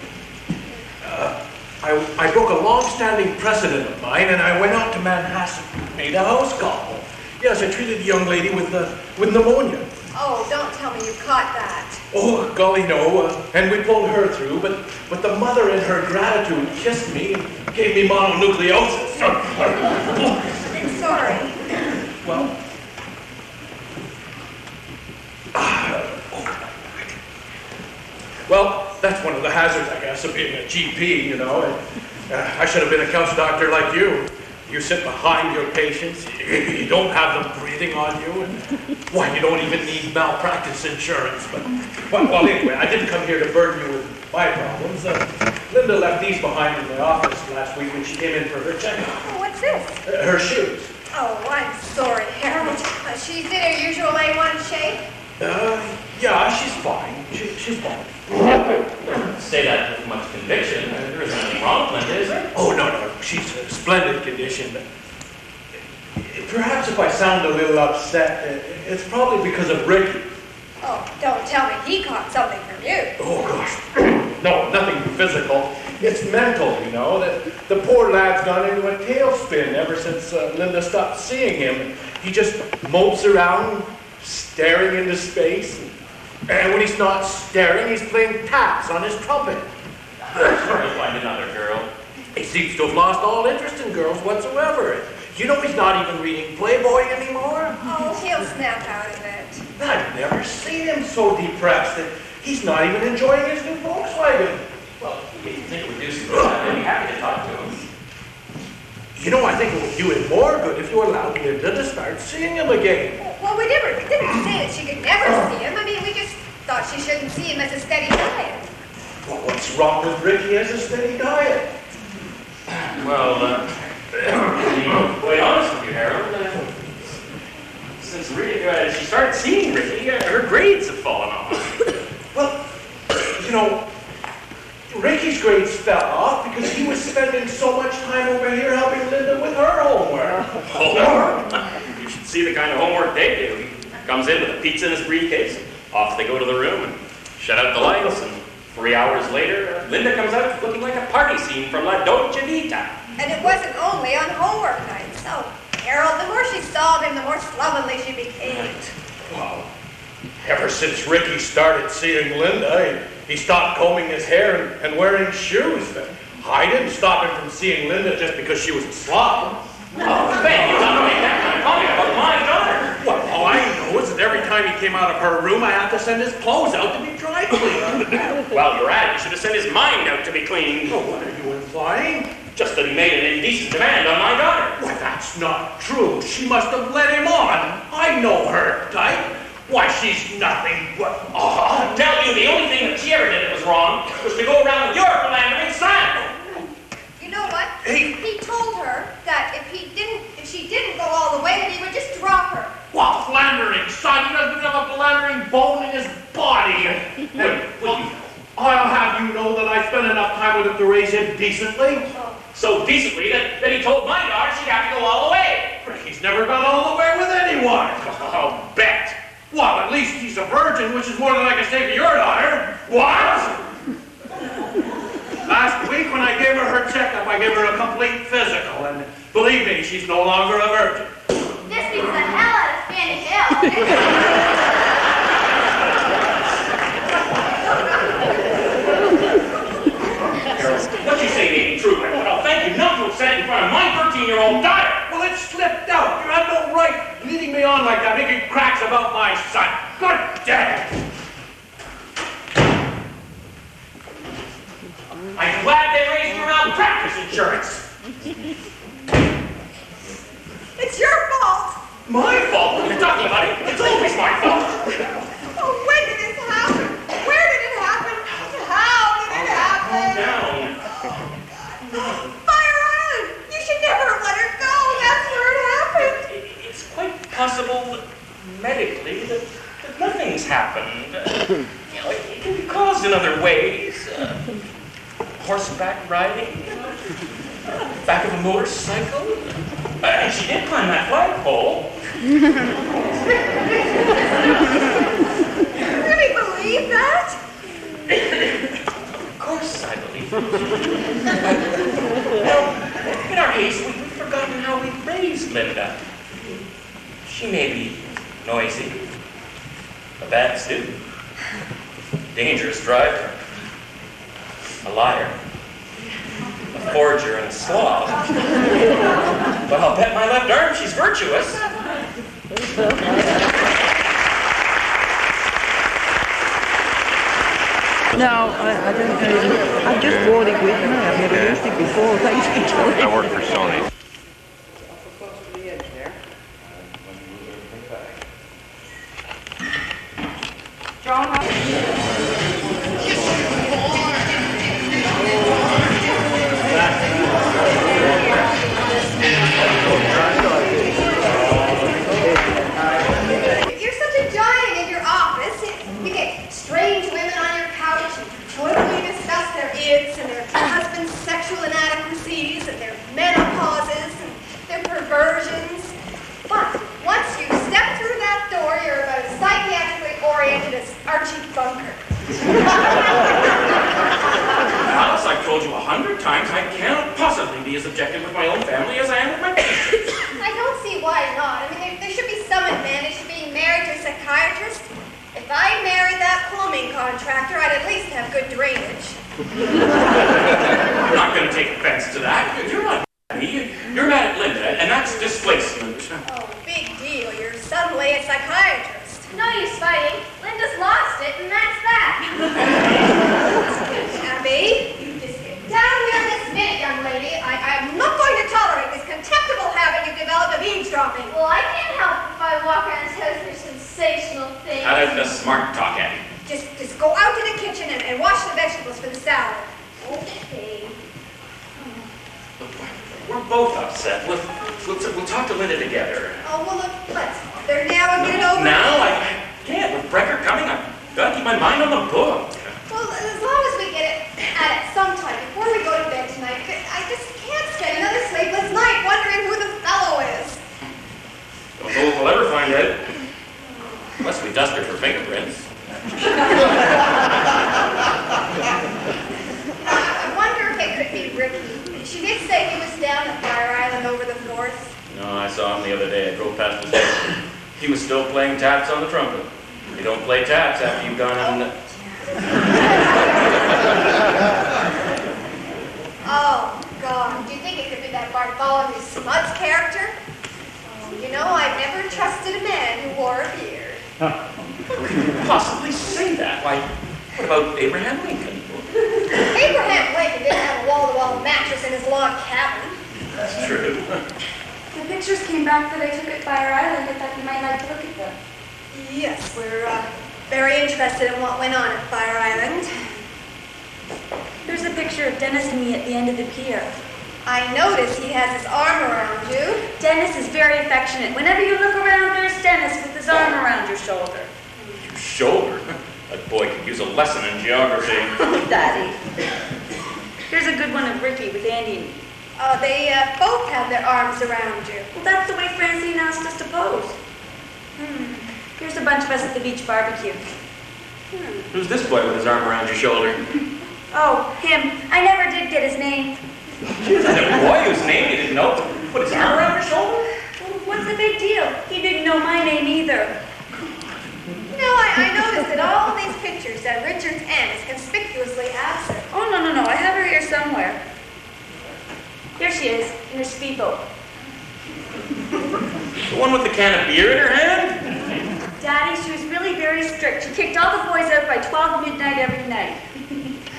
I broke a long-standing precedent of mine, and I went out to Manhasset, made a house call. Yes, I treated the young lady with pneumonia. Oh, don't tell me you caught that. Oh, golly, no. And we pulled her through, but the mother in her gratitude kissed me and gave me mononucleosis. I'm sorry. Well, well, that's one of the hazards, I guess, of being a GP, you know. I should have been a couch doctor like you. You sit behind your patients, you don't have them breathing on you, and why, you don't even need malpractice insurance. But, well, anyway, I didn't come here to burden you with my problems. Linda left these behind in the office last week when she came in for her checkup. Oh, what's this? Her shoes. Oh, I'm sorry, Harold. She's in her usual A1 shape. Yeah, she's fine. She's fine. Say that with much conviction. There isn't anything wrong with Linda, is there? Oh, no. She's in splendid condition. Perhaps if I sound a little upset, it's probably because of Ricky. Oh, don't tell me he caught something from you. Oh, gosh. No, nothing physical. It's mental, you know. The poor lad's gone into a tailspin ever since Linda stopped seeing him. He just mopes around, staring into space. And when he's not staring, he's playing taps on his trumpet. I'm sure he'll find another girl. He seems to have lost all interest in girls whatsoever. You know he's not even reading Playboy anymore? Oh, he'll snap out of it. I've never seen him so depressed that he's not even enjoying his new Volkswagen. Well, if you think it would do some good, I'd be happy to talk to him. You know, I think it would do him more good if you allowed Linda to start seeing him again. Well, we didn't say that she could never see him. I mean, we just thought she shouldn't see him as a steady diet. Well, what's wrong with Ricky as a steady diet? Well, to be quite honest with you, Harold, since she started seeing Ricky, her grades have fallen off. Well, you know, Ricky's grades fell off because he was spending so much time over here helping Linda with her homework. Homework? You should see the kind of homework they do. He comes in with a pizza in his briefcase, off they go to the room and shut out the lights, and 3 hours later, Linda comes out looking like a party scene from La Dolce Vita. And it wasn't only on homework nights. Oh, Harold, the more she stalled him, the more slovenly she became. Well, ever since Ricky started seeing Linda, he stopped combing his hair and wearing shoes. I didn't stop him from seeing Linda just because she was a slob. Oh, Ben, you don't make that kind of comment about my daughter. Well, all I know is that every time he came out of her room, I had to send his clothes out to be dry cleaned. Well, you're right. You should have sent his mind out to be cleaned. Oh, what are you implying? Just that he made an indecent demand on my daughter. Why, that's not true. She must have led him on. I know her type. Why, she's nothing but... Oh, I'll tell you, the only thing that she ever did that was wrong was to go around with your philandering son. You know what? Hey. He told her that if she didn't go all the way, that he would just drop her. What, philandering son? He doesn't have a philandering bone in his body. I'll have you know that I spent enough time with him to raise him decently. So decently that he told my daughter she'd have to go all the way. He's never gone all the way with anyone. I'll bet. Well, at least he's a virgin, which is more than I can say for your daughter. What? Last week when I gave her her checkup, I gave her a complete physical, and believe me, she's no longer a virgin. This beats the hell out of Fanny Hill. What you say may be true, but I'll thank you not to have said it in front of my 13-year-old daughter. Well, it slipped out. You have no right leading me on like that, making cracks about my son. Good damn. I'm glad they raised your malpractice insurance. It's your fault. My fault? What are you talking about? It's always my fault. Oh, when did this happen? Where did it happen? How did it happen? Calm down. Fire Island! You should never have let her go. That's where it happened. It's quite possible medically that nothing's happened. You know, it can be caused in other ways. Horseback riding, back of a motorcycle. And she did climb that flagpole. You really believe that? Of course I believe it. Well, in our haste, we've forgotten how we raised Linda. She may be noisy, a bad student, dangerous driver, a liar, a forger, and a slob. But I'll bet my left arm she's virtuous. No, I don't know. I've just bought it with me. I've never used it before. Thanks for telling me. I work for Sony. You're such a giant in your office. You get strange women on your couch and joyfully discuss their ids and their husband's sexual inadequacies and their menopauses and their perversions. But once you step through that door, you're about as psychiatrically oriented as Archie Bunker. Alice, I've told you 100 times I cannot possibly be as objective with my own family as I am with my patients. I don't see why not. I mean, there should be some advantage to being married to a psychiatrist. If I married that plumbing contractor, I'd at least have good drainage. I'm not going to take offense to that. You're not mad at me. You're mad at Linda, and that's displacement. Oh, big deal. You're suddenly a psychiatrist. No use fighting. Linda's lost it, and that's that. Abby, you just get down here this minute, young lady. I'm not going to tolerate this contemptible habit you've developed of eavesdropping. Well, I can't help if I walk around his house for sensational things. That is the smart talk, Abby. Just go out to the kitchen and wash the vegetables for the salad. Okay. We're both upset. We'll talk to Linda together. Oh, well, look, let's. They're now a minute over. Now? I can't. With Brecker coming, I've got to keep my mind on the book. Well, as long as we get it at it sometime before we go to bed tonight, I just can't spend another sleepless night wondering who the fellow is. Don't know if we'll ever find out. Unless we dust her for fingerprints. I wonder if it could be Ricky. She did say he was down at Fire Island over the 4th. No, Oh, I saw him the other day. I drove past his house. He was still playing taps on the trumpet. You don't play taps after you've gone on the... Oh, God. Do you think it could be that Bartholomew Smuts character? Oh, you know, I've never trusted a man who wore a beard. How could you possibly say that? Why, what about Abraham Lincoln? Abraham Lincoln didn't have a wall-to-wall mattress in his log cabin. That's true. The pictures came back that I took at Fire Island. I thought you might like to look at them. Yes, we're very interested in what went on at Fire Island. There's a picture of Dennis and me at the end of the pier. I notice he has his arm around you. Dennis is very affectionate. Whenever you look around, there's Dennis with his arm around your shoulder. Your shoulder? That boy could use a lesson in geography. Oh, Daddy. Here's a good one of Ricky with Andy and me. Oh, they both have their arms around you. Well, that's the way Francine asked us to pose. Here's a bunch of us at the beach barbecue. Who's this boy with his arm around your shoulder? Oh, him. I never did get his name. That boy whose name you didn't know. Put his arm around your shoulder? Well, what's the big deal? He didn't know my name either. You know, I noticed that all these pictures that Richard's aunt is conspicuously absent. Oh, no. I have her here somewhere. Here she is, in her speedo. The one with the can of beer in her hand? Daddy, she was really very strict. She kicked all the boys out by 12 midnight every night.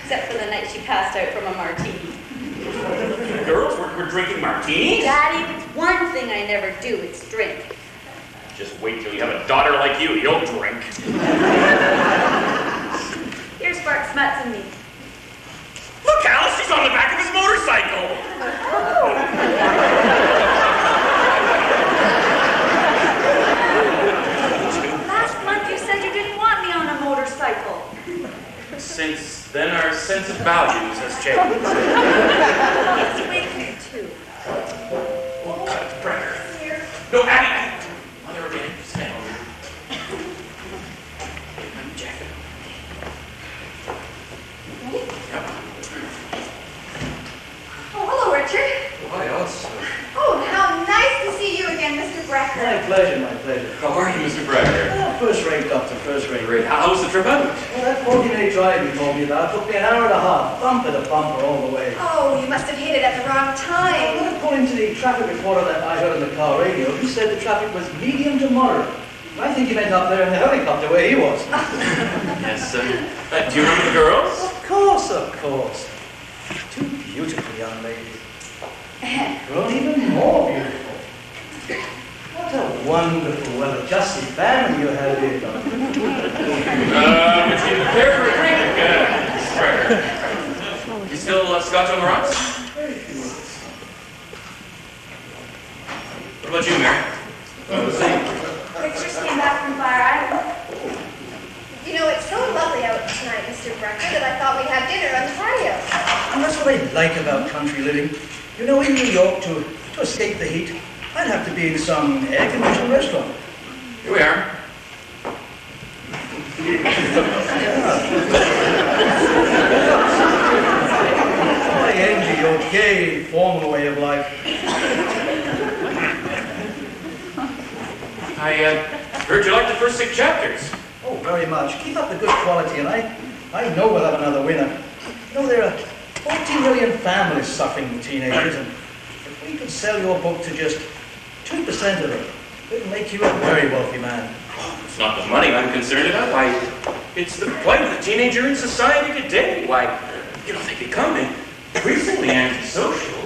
Except for the night she passed out from a martini. The girls were drinking martinis? Daddy, it's one thing I never do, it's drink. Just wait till you have a daughter like you, you'll drink. Here's Bart Smuts and me. Look, Alice, she's on the back of his motorcycle. Last month you said you didn't want me on a motorcycle. Since then, our sense of values has changed. It's wicked, too. Oh, Brecker. No, Abby. Mother again. Stand over. Jacket. Oh, hello, Richard. Hi, Alice. Oh, how nice to see you again, Mr. Brecker. My pleasure, my pleasure. How are you, Mr. Brecker? First rate, Doctor, first rate. Great. How was the trip out? Well, that 40-minute drive you told me about took me an hour and a half, bumper to bumper all the way. Oh, you must have hit it at the wrong time. Well, according to the traffic reporter that I heard on the car radio, he said the traffic was medium to moderate. I think he meant up there in the helicopter where he was. Yes, do you remember the girls? Of course, of course. Two beautiful young ladies. Grown even more beautiful. What a wonderful, well-adjusted family you have here, Doctor. Would you care for a drink, Mr. Brecker? You still scotch on the rocks? What about you, Mary? Pictures came back from Fire Island. You know, it's so lovely out tonight, Mr. Brecker, that I thought we'd have dinner on the patio. And that's what I like about country living. You know, in New York, to escape the heat, I'd have to be in some air-conditioned restaurant. Here we are. I envy your gay, formal way of life. I heard you liked the first 6 chapters. Oh, very much. Keep up the good quality, and I know we'll have another winner. You know, there are 40 million families suffering with teenagers, and if we could sell your book to just 2% of them, it would make you a very wealthy man. Oh, it's not the money I'm concerned about. Why, it's the plight of the teenager in society today. Why, you know, they become increasingly antisocial,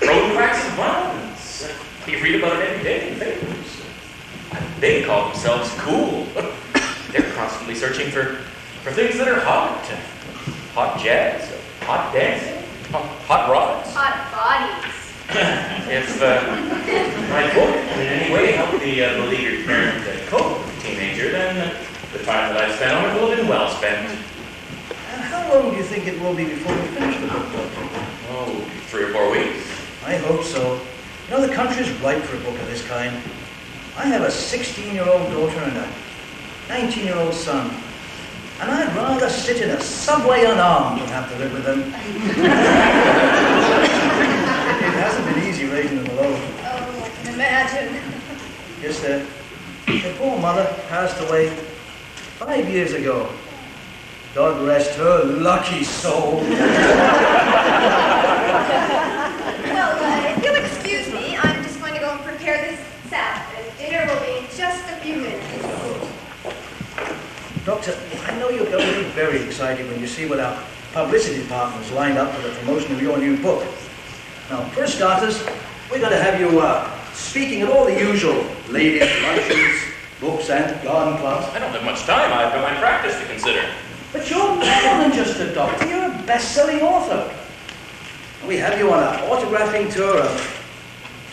prone to acts of violence. You read about it every day in papers. They call themselves cool. They're constantly searching for things that are hot. Hot jazz, hot dancing, hot rods. Hot bodies. If my book in any way helped the beleaguered parent cope with the teenager, then the time that I've spent on it will have been well spent. And how long do you think it will be before we finish the book, Doctor? Oh, 3 or 4 weeks. I hope so. You know, the country's ripe for a book of this kind. I have a 16-year-old daughter and a 19-year-old son. And I'd rather sit in a subway unarmed than have to live with them. It hasn't been easy raising them alone. Oh, imagine. Yes, their poor mother passed away 5 years ago. God rest her lucky soul. Well, if you'll excuse me, I'm just going to go and prepare this salad. Dinner will be in just a few minutes. Doctor, I know you're going to be very excited when you see what our publicity department has lined up for the promotion of your new book. Now, for starters, we're going to have you speaking at all the usual ladies' luncheons, books, and garden clubs. I don't have much time. I've got my practice to consider. But you're more than just a doctor. You're a best-selling author. We have you on an autographing tour of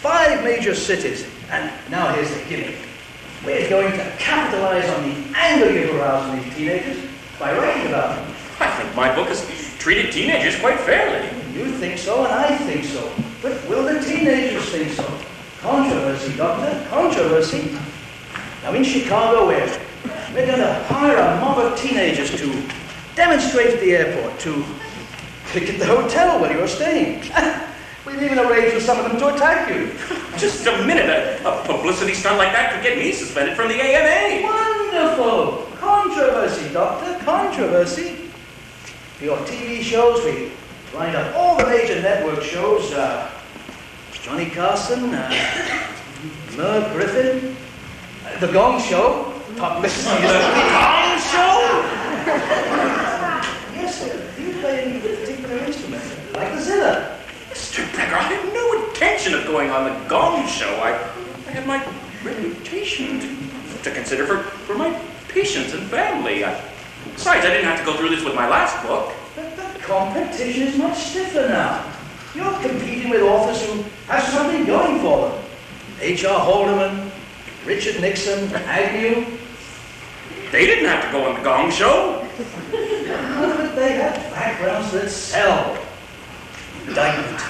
5 major cities. And now here's the gimmick. We're going to capitalize on the anger you've aroused in these teenagers by writing about them. I think my book has treated teenagers quite fairly. You think so, and I think so. But will the teenagers think so? Controversy, Doctor, controversy. Now in Chicago, we're going to hire a mob of teenagers to demonstrate at the airport, to pick at the hotel where you're staying. We've even arranged for some of them to attack you. Just a minute. A publicity stunt like that could get me suspended from the AMA. Wonderful. Controversy, Doctor, controversy. For your TV shows, we lined up all the major network shows. Johnny Carson, Merv Griffin, The Gong Show. Top listening. The Gong Show? Yes, sir. Do you play any particular instrument? Like the zither? Mr. Becker, I had no intention of going on The Gong Show. I had my reputation to consider for my patients and family. Besides, I didn't have to go through this with my last book. But the competition is much stiffer now. You're competing with authors who have something going for them. H.R. Haldeman, Richard Nixon, Agnew. They didn't have to go on The Gong Show. But they have backgrounds that sell. Indictment,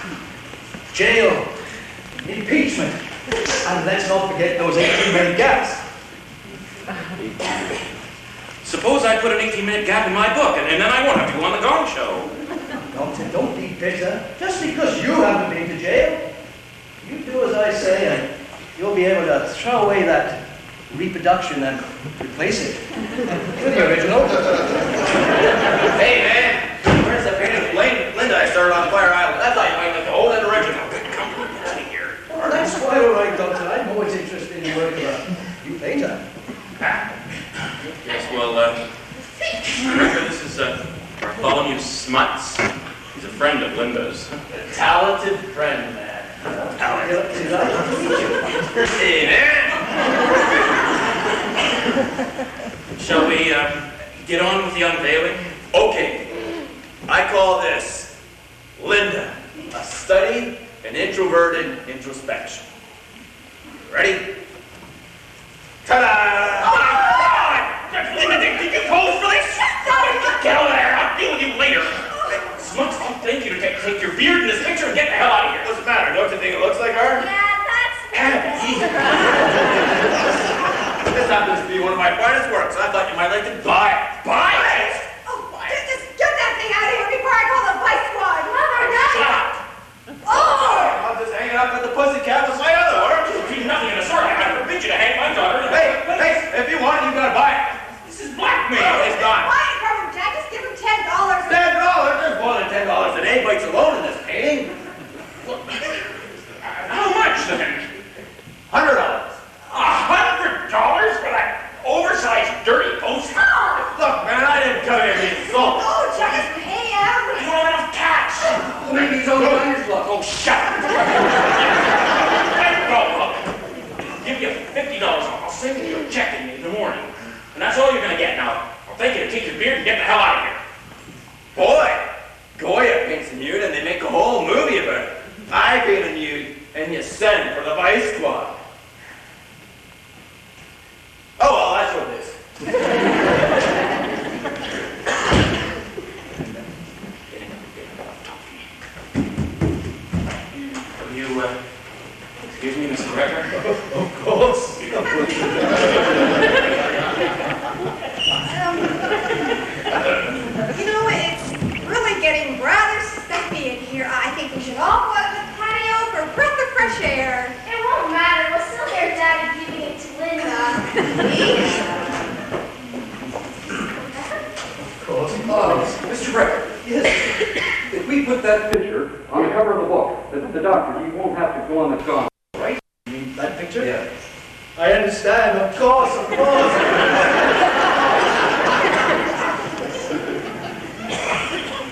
jail, impeachment, and let's not forget those 18-minute gaps. Suppose I put an 18-minute gap in my book, and then I won't have to go on The Gong Show. Doctor, don't be bitter. Just because you haven't been to jail, you do as I say, and you'll be able to throw away that reproduction and replace it with the original. Hey, man. Where's the painted Linda I started on Fire Island? I thought you might like the whole and original. Come out of here. Well, that's quite all right, Doctor. I'm always interested in the work of a new painter. Yes, well, remember this is Bartholomew Smuts. He's a friend of Linda's. A talented friend, man. Hey, man. Shall we get on with the unveiling? Okay. I call this Linda, a study in introverted introspection. Ready? Ta-da! Oh, my God! Linda, did you pose for this? Get over there. I'll deal with you later. Smuts, I'll thank you to take your beard in this picture and get the hell out of here. What's the matter? Don't you think it looks like her? Yeah, that's This happens to be one of my finest works. I thought you might like to buy it. Buy it? Just get that thing out of here before I call the vice squad. Mother, no! Shut up. Oh! I'm just hanging up at the pussycat with my other work. You'll do nothing of the sort. I forbid you to hang my daughter. Hey, if you want, you gotta buy it. This is blackmail. It's not. Buy it from him, Jack. Just give him $10. $10? There's more than $10 an egg bites alone in this painting. How much then? $100. $100 for that oversized, dirty poster? Look, man, I didn't come here to insult. Oh, Jack, just pay him. I don't have enough cash. Maybe he's only on his luck. Oh, shut up. I'll give you $50. I'll send you a check in the morning. And that's all you're going to get. Now, I'll thank you to take your beard and get the hell out of here. Boy, Goya paints a nude and they make a whole movie about it. I paint a nude and you send for the vice squad. Oh, well, that's what it is. Will you, excuse me, Mr. Becker? Of course. You know, it's really getting rather stuffy in here. I think we should all go out to the patio for a breath of fresh air. It won't matter Of course. Mr. Brecker. Yes. If we put that picture on the cover of the book, the doctor, he won't have to go on the gauntlet, right? You mean that picture? Yeah. I understand, of course, of course.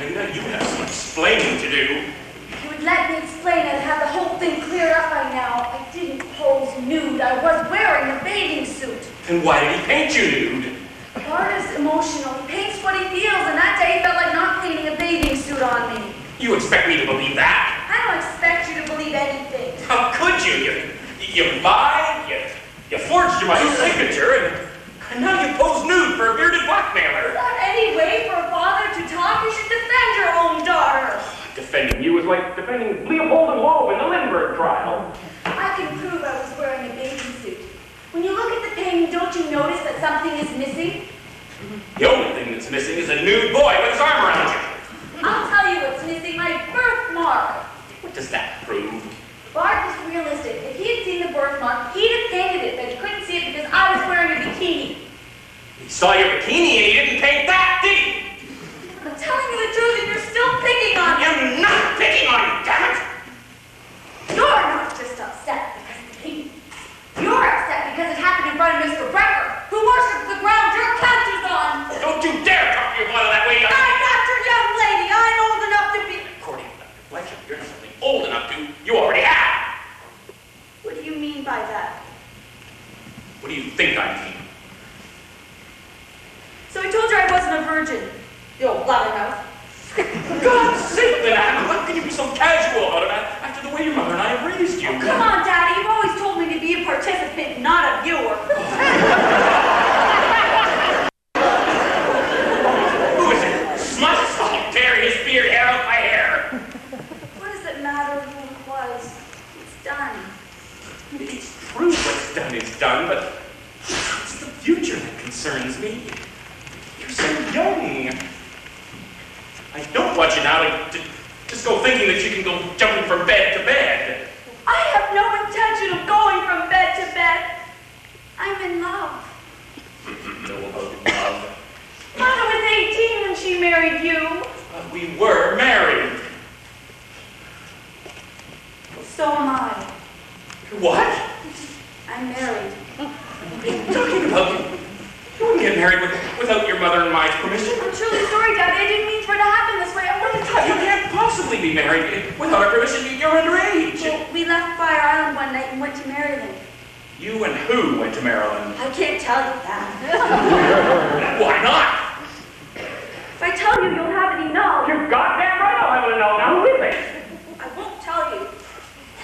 Linda, you have some explaining to do. If you would let me explain, I'd have the whole thing cleared up by now. I didn't pose nude. I was wearing a bathing suit. Then why did he paint you nude? Bart is emotional. He paints what he feels, and that day he felt like not painting a bathing suit on me. You expect me to believe that? I don't expect you to believe anything. How could you? You lied, you forged my signature, and now you pose nude for a bearded blackmailer. Is that any way for a father to talk? You should defend your own daughter. Defending you is like defending Leopold and Loeb in the Lindbergh trial. I can prove I was wearing a bathing suit. When you look at the painting, don't you notice that something is missing? The only thing that's missing is a nude boy with his arm around you. I'll tell you what's missing, my birthmark. What does that prove? Bart was realistic. If he had seen the birthmark, he'd have painted it, but he couldn't see it because I was wearing a bikini. He saw your bikini and he didn't paint that, did he? I'm telling you the truth and you're still picking on me. I'm not picking on you, damn it! You're not just upset because of the painting. You're upset because it happened in front of Mr. Brecker, who worships the ground your couch is on. Don't you dare talk to your mother that way, young I'm not your young lady. I'm old enough to be... According to Dr. Fletcher, you're not only old enough to, you already have. What do you mean by that? What do you think I mean? So I told you I wasn't a virgin. You old blabbermouth. God's sake, Lynn, how can you be so casual about it after the way your mother and I have raised you? Come on, Daddy. You've always told me to be a participant, not a viewer. Who is it? Smut? Oh, tear his beard hair out my hair. What does it matter who it was? It's done. It's true what's done is done, but it's the future that concerns me. You're so young. I don't want you now to just go thinking that you can go jumping from bed to bed. I have no intention of going from bed to bed. I'm in love. No, about love. Mother was 18 when she married you. We were married. So am I. What? I'm married. What are you talking about? You wouldn't get married without your mother and my permission. I'm truly sorry, Daddy. I didn't mean for it to happen this way. I wanted to tell You you. can't possibly be married without our permission. You're underage. Well, we left Fire Island one night and went to Maryland. You and who went to Maryland? I can't tell you that. Why not? If I tell you, you'll have it enough. You're goddamn right I'll have it know. Now, who is it? I won't tell you.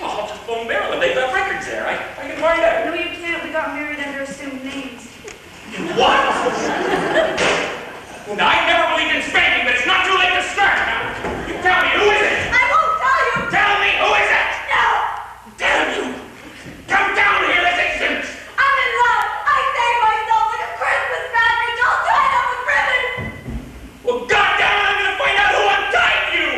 Oh, I'll just phone Maryland. They've got records there. I can find out. No, you can't. We got married under assumed names. What? Now, I never believed in spanking, but it's not too late to start. Now, you tell me, who is it? I won't tell you. Tell me, who is it? No. Damn you. Come down here this instant. I'm in love. I saved myself like a Christmas package all tied up with ribbon. Well, goddamn, I'm going to find out who untied you.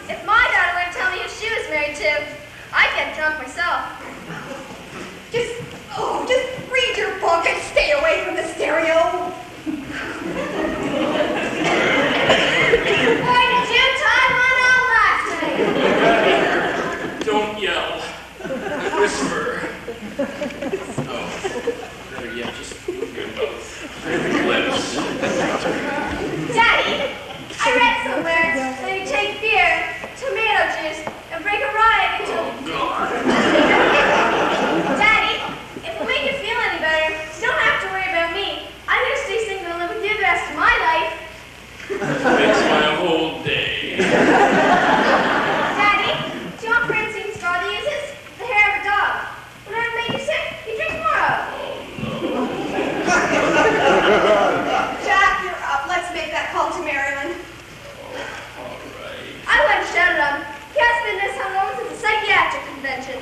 If my daughter would tell me who she was married to, I'd get drunk myself. Just read your book and stay away from the stereo. Why did you tie one on last night? Don't yell. Whisper. Oh, better yet, just move your mouth. Lips. Daddy, I read somewhere that you take beer, tomato juice, and break a raw egg until... Oh, God. Daddy, if it make you feel any better, you don't have to worry about me. I'm going to stay single and live with you the rest of my life. Makes my whole day. Daddy, do you want Francine's straw that uses? The hair of a dog. Whenever it makes you sick, you drink more of. Jack, you're up. Let's make that call to Maryland. All right. I went and shouted him. He hasn't been this hungover since the psychiatric convention.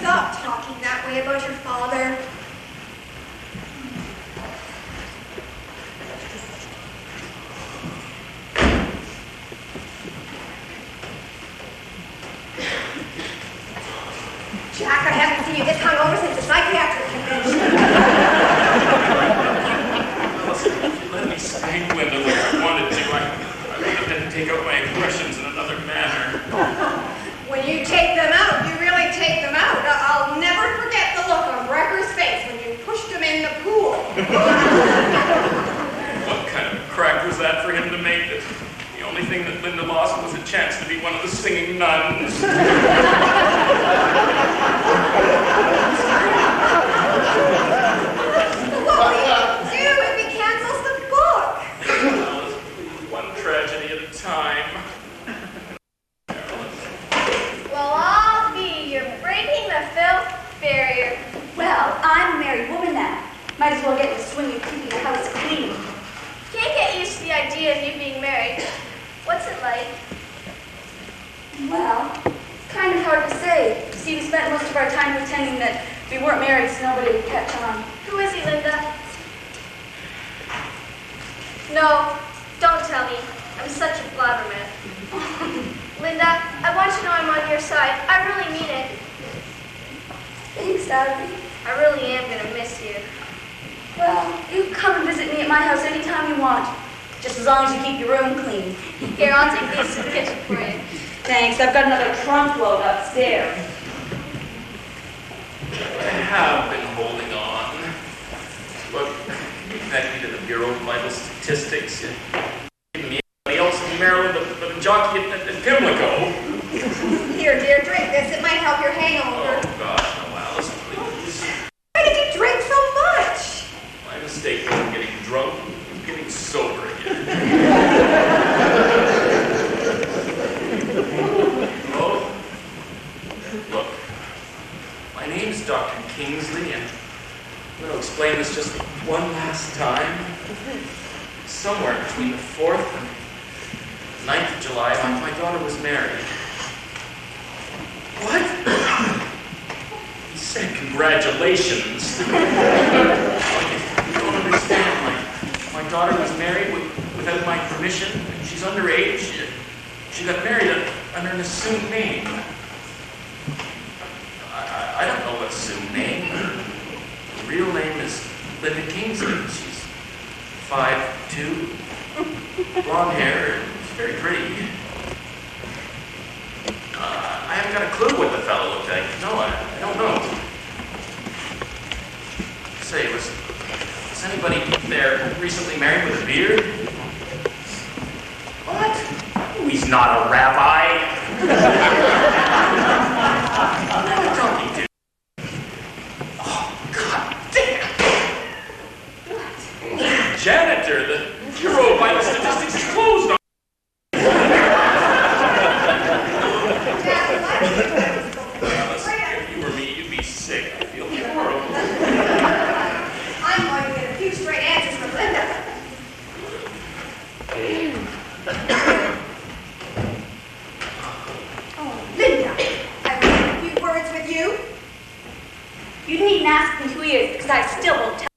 Stop talking that way about your father. Jack, I haven't seen you this hungover since the psychiatric convention. Listen, if you let me spank Linda like I wanted to, I would have had to take out my aggressions in another manner. When you take them out, you really take them out. I'll never forget the look on Brecker's face when you pushed him in the pool. What kind of crack was that for him to make? That the only thing that Linda lost was a chance to be one of the singing nuns. What will you do if he cancels the book? Well, one tragedy at a time. Well, I'll be your breaking the filth barrier. Well, I'm a married woman now. Might as well get in the swing of keeping the house clean. Can't get used to the idea of you being married. What's it like? Well, it's kind of hard to say. You see, we spent most of our time pretending that we weren't married so nobody would catch on. Who is he, Linda? No, don't tell me. I'm such a blabbermouth. Linda, I want you to know I'm on your side. I really mean it. Thanks, Abby. I really am going to miss you. Well, you come and visit me at my house anytime you want. Just as long as you keep your room clean. Here, I'll take these to the kitchen for you. Thanks, I've got another trunk load upstairs. I have been holding on. Look, you connect me to the Bureau of Vital Statistics. Even me, anybody else in Maryland but a jockey at Pimlico. Here, dear, drink this. It might help your hangover. Oh, gosh, no, Alice, please. Why did you drink so much? My mistake wasn't getting drunk, it was getting sober again. Oh, look, my name's Dr. Kingsley, and I'm going to explain this just one last time. Somewhere between the 4th and 9th of July, my daughter was married. What? He said congratulations. You don't understand. My daughter was married without my permission. She's underage. She got married under an assumed name. I don't know what assumed name. Her real name is Linda Kingsley. She's 5'2", blonde hair, she's very pretty. I haven't got a clue what the fellow looked like. No, I don't know. Say, was anybody there recently married with a beard? What? Oh, he's not a rabbi. What am I talking to? Oh, God damn. What? Janitor, the Bureau of Vital Statistics is closed on. If you were me, you'd be sick. I feel horrible. I'm going to get a few straight answers from Linda. Oh, Linda, I want a few words with you. You needn't ask me who he is, because I still won't tell.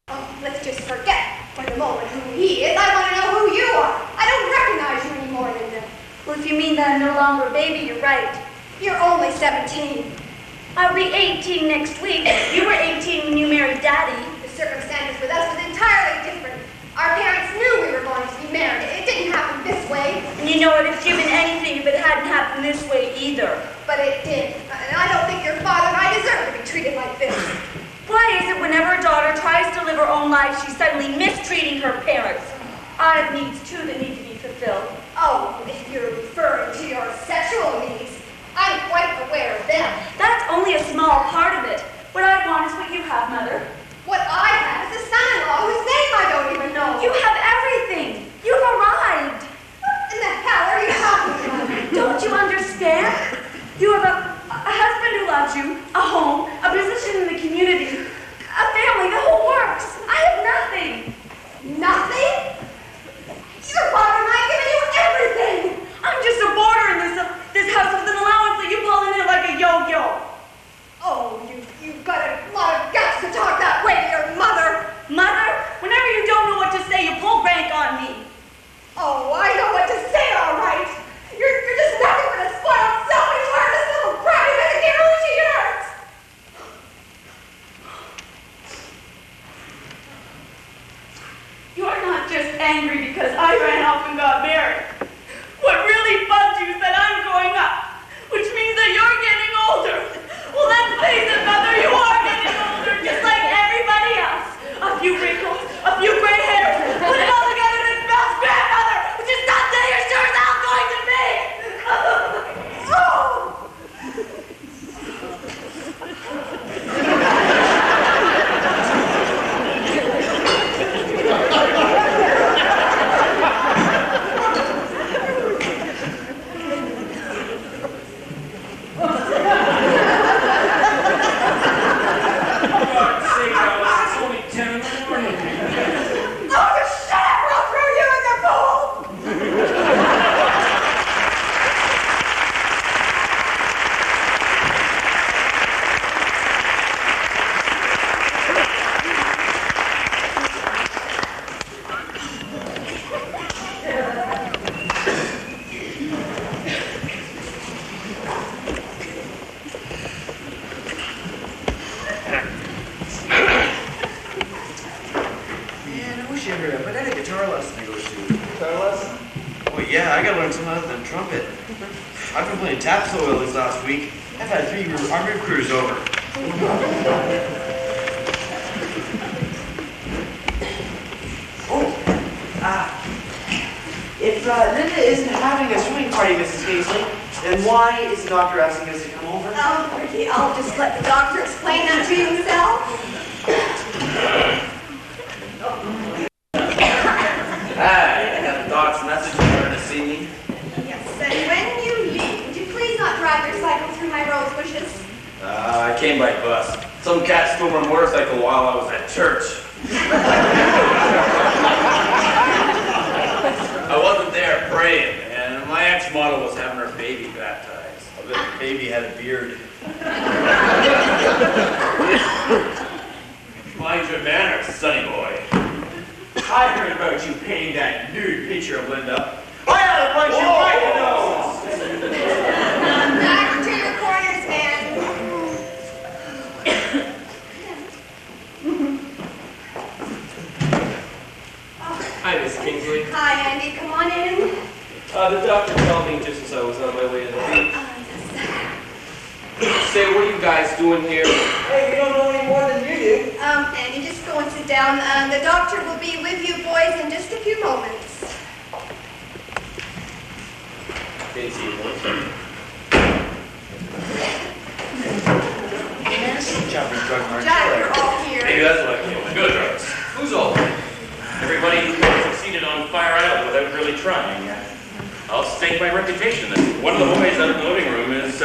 Oh, let's just forget for the moment who he is. I want to know who you are. I don't recognize you anymore, Linda. Well, if you mean that, I'm no longer a baby, you're right. You're only 17. I'll be 18 next week. You were 18 when you married Daddy. The circumstances with us was entirely different. Our parents knew we were going to be married. It didn't happen this way. And you know it would have given anything if it hadn't happened this way either. But it did. And I don't think your father and I deserve to be treated like this. Why is it whenever a daughter tries to live her own life, she's suddenly mistreating her parents? I have needs too that need to be fulfilled. Oh, if you're referring to your sexual needs, I'm quite aware of them. That's only a small part of it. What I want is what you have, Mother. What I have is a son-in-law whose name I don't even know. You have everything. You've arrived. What in the hell are you talking about? Don't you understand? You have a husband who loves you, a home, a position in the community, a family, the whole works. I have nothing. Nothing? Your father and I have given you everything. I'm just a boarder in this house with an allowance that you pull in it like a yo-yo. Oh, you've got a lot of guts to talk that way to your mother. Mother? Whenever you don't know what to say, you pull rank on me. Oh, I know what to say, all right. You're just nothing but a spoiled, selfish, heartless little brat who doesn't care who she hurts. You're not just angry because I ran off and got married. What really bugs you is that I'm growing up, which means that you're getting older. Well, let's face it, Mother, you are getting older, just like everybody else. A few wrinkles, a few gray hairs, put it all together and it spells grandmother, which is not that you're sure as hell going to be. Oh! Topsoil this last week. I've had 3 armored crews over. If Linda isn't having a swimming party, Mrs. Paisley, then why is the doctor asking us to come over? Ricky, I'll just let the doctor explain that to you himself. Hi, I got the doc's message. You wanted to see me? Yes, and when you leave, would you please not drive your cycle through my rose bushes? I came by bus. Some cat stole my motorcycle while I was at church. I wasn't there praying, and my ex-model was having her baby baptized. The baby had a beard. Mind your manners, sonny boy. I heard about you painting that nude picture of Linda. I ought to punch you right in the nose! Back to your quarters, man. Hi, Miss Kingsley. Hi, Andy. Come on in. The doctor called me just as I was on my way to the beach. Say, what are you guys doing here? Hey, we don't know any more than you do. Andy, just go and sit down. The doctor will be with you boys in just a few moments. Didn't see you. Jumping drug march. Jack, you're all here. Maybe that's what I feel. Good drugs. Who's all? Everybody who succeeded on Fire Island without really trying. I'll stake my reputation that one of the boys out of the living room is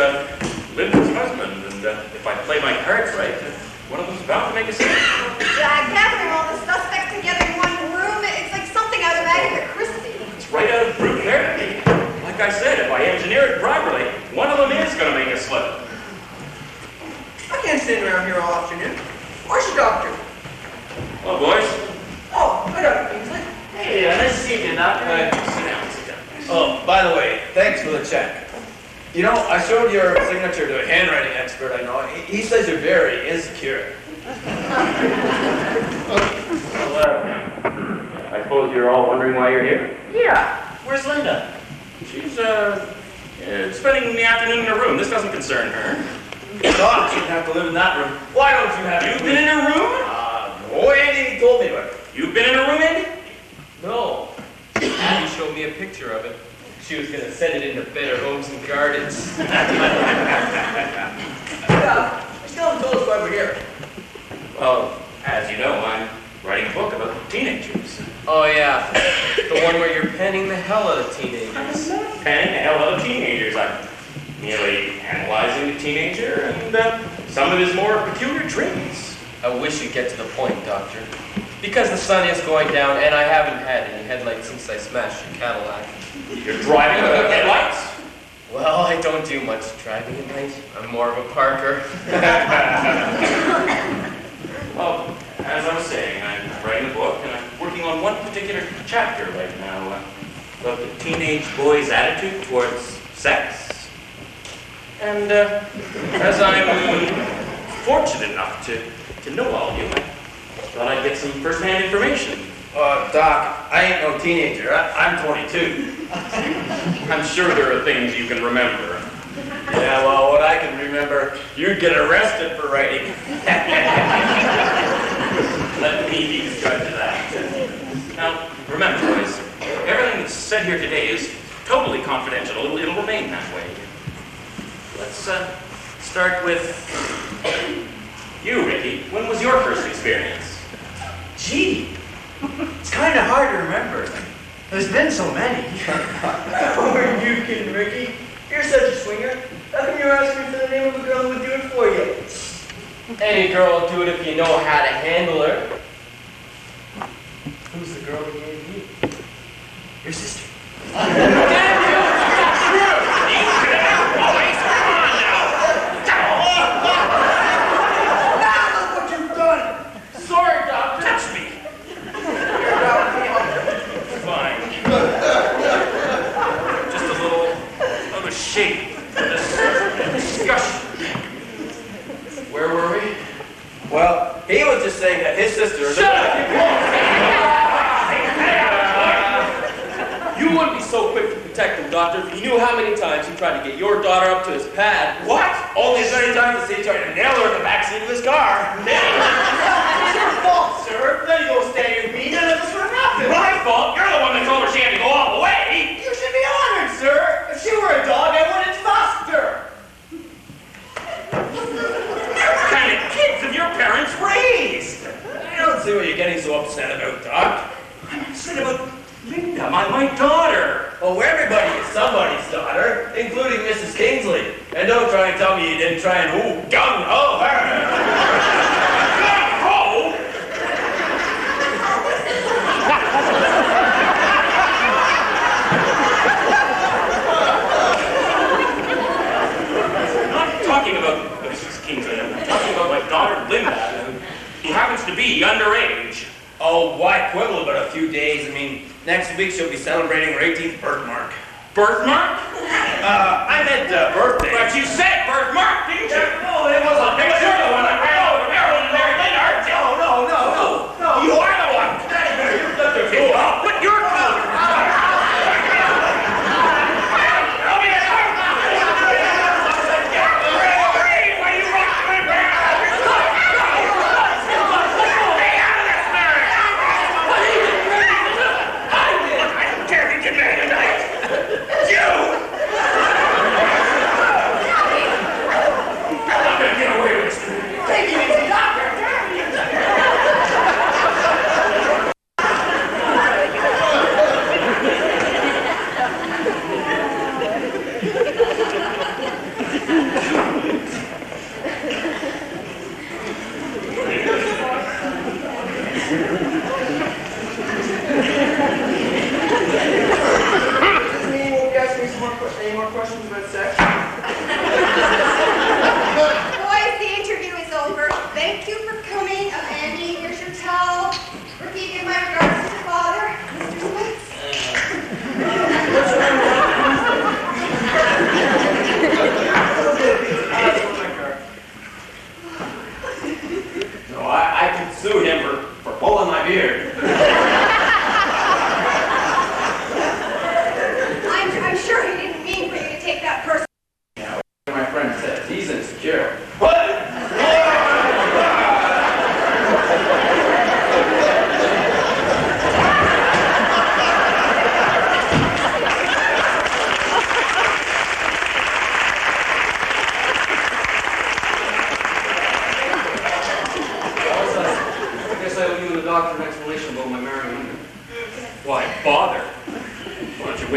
Linda's husband, and if I play my cards right, one of them's bound to make a scene. Jack, gathering all the suspects together in one room, it's like something out of Agatha Christie. It's right out of brute character. Like I said, if I engineer it properly, one of them is going to make a slip. I can't stand around here all afternoon. Where's your doctor? Well, boys. Oh, hi, Dr. Kingsley. Hey, nice to see you, Doctor. Sit down, sit down. Oh, by the way, thanks for the check. You know, I showed your signature to a handwriting expert I know. He says you're very insecure. Well, I suppose you're all wondering why you're here? Yeah. Where's Linda? She's, spending the afternoon in her room. This doesn't concern her. Doc shouldn't have to live in that room. Why don't you have... You've been in her room? No, Andy told me about it. You've been in her room, Andy? No. Abby showed me a picture of it. She was going to send it into Better Homes and Gardens. Yeah, you still haven't told us why we're here. Well, as you know, I'm writing a book about teenagers. Oh, yeah. The one where you're penning the hell out of teenagers. Penning the hell out of teenagers. I'm merely analyzing the teenager and some of his more peculiar traits. I wish you'd get to the point, Doctor. Because the sun is going down, and I haven't had any headlights since I smashed your Cadillac. You're driving without headlights? Well, I don't do much driving at night. I'm more of a parker. Well, as I was saying, I'm writing a book, and I'm working on one particular chapter right now about the teenage boy's attitude towards sex. And as I'm fortunate enough to know all of you, I thought I'd get some first-hand information. Doc, I ain't no teenager. I'm 22. I'm sure there are things you can remember. Yeah, well, what I can remember, you'd get arrested for writing. Let me be the judge of that. Now, remember, boys, everything that's said here today is totally confidential. It'll remain that way. Let's start with you, Ricky. When was your first experience? Gee, it's kind of hard to remember. There's been so many. Oh, are you kidding, Ricky? You're such a swinger. How come you're asking for the name of a girl who would do it for you? Any girl will do it if you know how to handle her. Who's the girl who gave you? Your sister. Sorry, Doctor. Touch me. Fine. Just a little of a shake for this discussion. Where were we? Well, he was just saying that his sister is... Shut up! You wouldn't be so quick to protect him, Doctor, if you knew how many times he tried to get your daughter up to his pad. What? Only as many times as he tried to nail her in the backseat of his car. It's your fault, sir. Then you go stay with me, none of us would have happened. My fault? You're the one that told her she had to go all the way. You should be honored, sir. If she were a dog, I wouldn't trust her. What kind of kids have your parents raised? I don't see what you're getting so upset about, Doc. I'm upset about Linda, my daughter. Well, everybody is somebody's daughter, including Mrs. Kingsley. And don't try and tell me you didn't try and gung-ho her. Gung-ho? I'm not talking about Mrs. Kingsley. I'm talking about my daughter, Linda, who happens to be underage. Oh, why quibble about a few days? I mean, next week she'll be celebrating her 18th birthmark. Birthmark? I meant birthday. But you said birthmark, didn't you? No, it was a picture of the one I ran over the barrel and Mary Lynn, aren't you? No. You are the one. But you're Any more questions about sex? Boys, the interview is over. Thank you for coming. Andy, here's your towel. Repeat, give my regards to your father, Mr. Smith.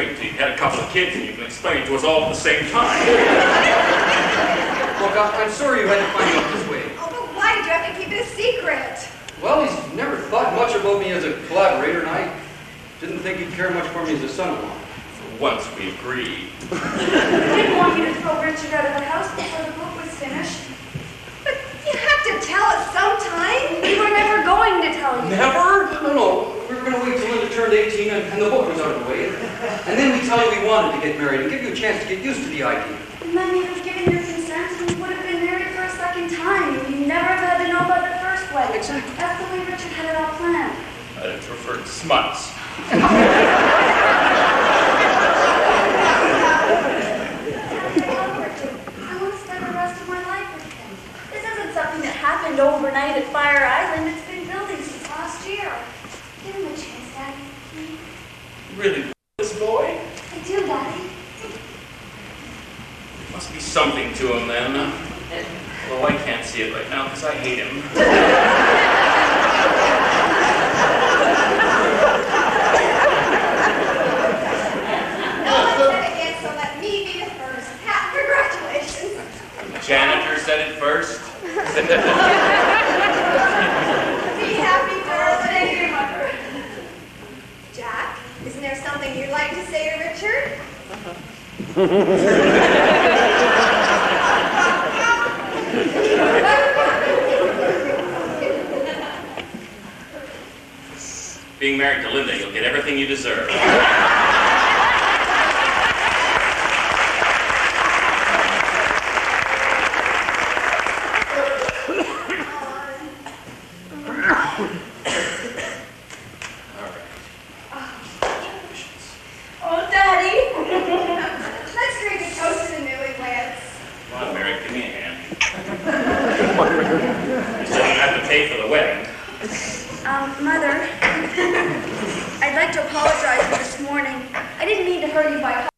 wait till you had a couple of kids and you can explain it to us all at the same time. Look, I'm sorry you had to find out this way. Oh, but why did you have to keep it a secret? Well, he's never thought much about me as a collaborator, and I didn't think he'd care much for me as a son-in-law. For once, we agreed. I didn't want you to throw Richard out of the house before the book was finished. But you have to tell us sometime. We were never going to tell you. Never? No. We were going to wait till Linda turned 18 and the book was out of the way. And then we tell you we wanted to get married and give you a chance to get used to the idea. And then you'd have given your consent and you would have been married for a second time. You never have had to know about the first wedding. Exactly. That's the way Richard had it all planned. I'd have preferred smuts. I want to spend the rest of my life with him. This isn't something that happened overnight at Fire Island. It's been building since last year. Give him a chance, Daddy. Really, this boy? I do, Daddy. Must be something to him then. Although I can't see it right now because I hate him. No one said it yet, so let me be the first. Congratulations. The janitor said it first. Be happy, darling. Thank you, Mother. Jack, isn't there something you'd like to say to Richard? Being married to Linda, you'll get everything you deserve. Oh, Daddy. Let's drink a toast to the newlyweds. Come on, Mary, give me a hand. You still don't have to pay for the wedding. Mother, I'd like to apologize for this morning. I didn't mean to hurt you by...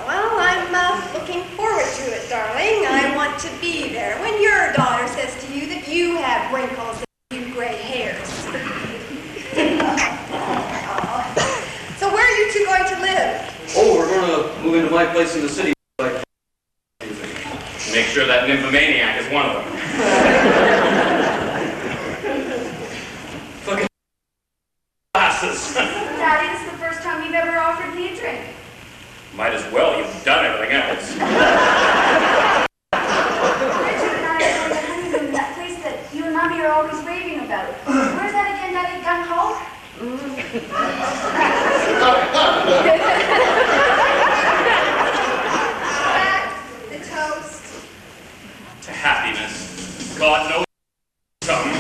Well, I'm looking forward to it, darling. I want to be there when your daughter says to you that you have wrinkles and you gray hairs. So where are you two going to live? Oh, we're going to move into my place in the city. Make sure that nymphomaniac is one of them. Fucking glasses. Daddy, this is the first time you've ever offered me a drink. Might as well, you've done everything else. Richard and I are going to honeymoon in that place that you and Mommy are always raving about. Where's that again, Daddy? Gun Hole? The toast. To happiness. God knows some.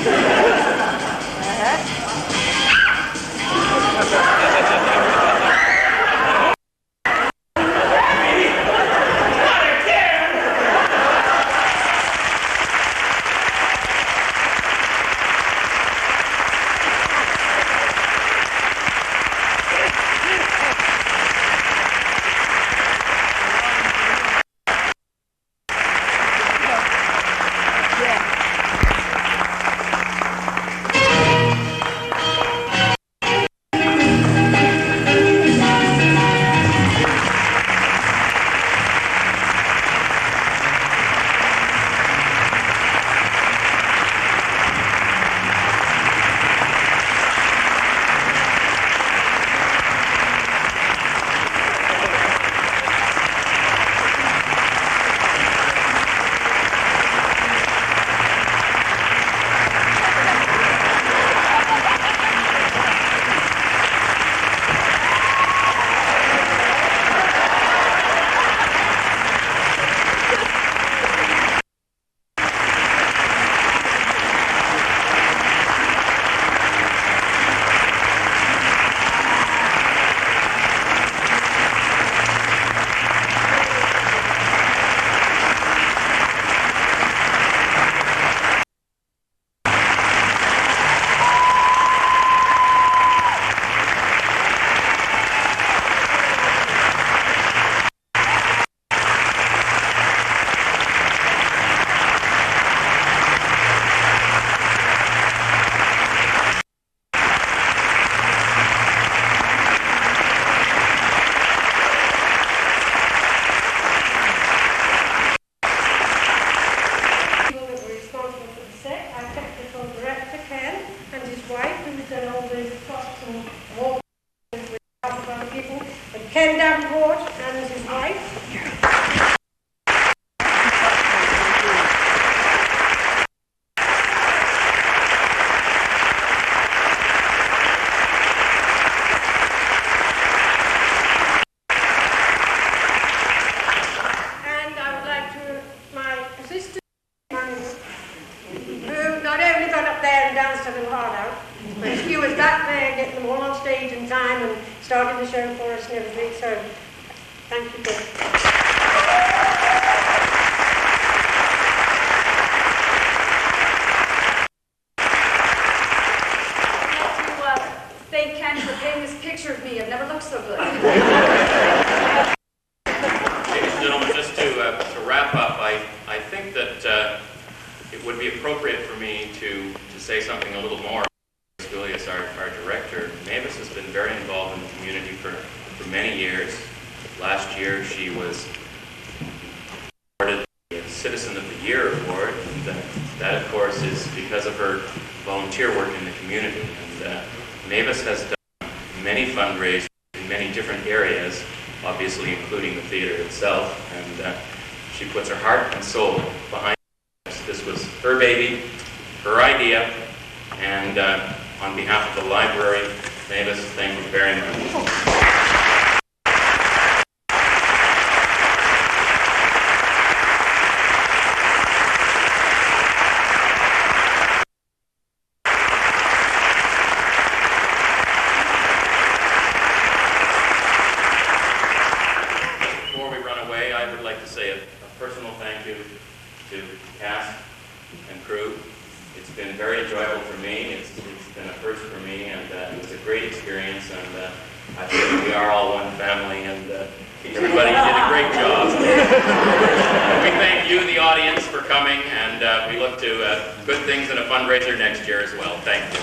Ken Davenport and his wife. And I would like to my assistant manager, who not only got up there and danced a little hard out, but she was back there getting them all on stage in time and started the show for us and everything. So, thank you, Bill. Thank Ken for painting this picture of me. I've never looked so good. Ladies and gentlemen, just to wrap up, I think that it would be appropriate for me to say something a little more. Julius, our director, Mavis has been very involved in the community for many years. Last year she was awarded the Citizen of the Year award, and that of course is because of her volunteer work in the community. And Mavis has done many fundraisers in many different areas, obviously including the theater itself, and she puts her heart and soul behind this. This was her baby, her idea, and on behalf of the library, Mavis, thank you very much. We look to good things in a fundraiser next year as well. Thank you.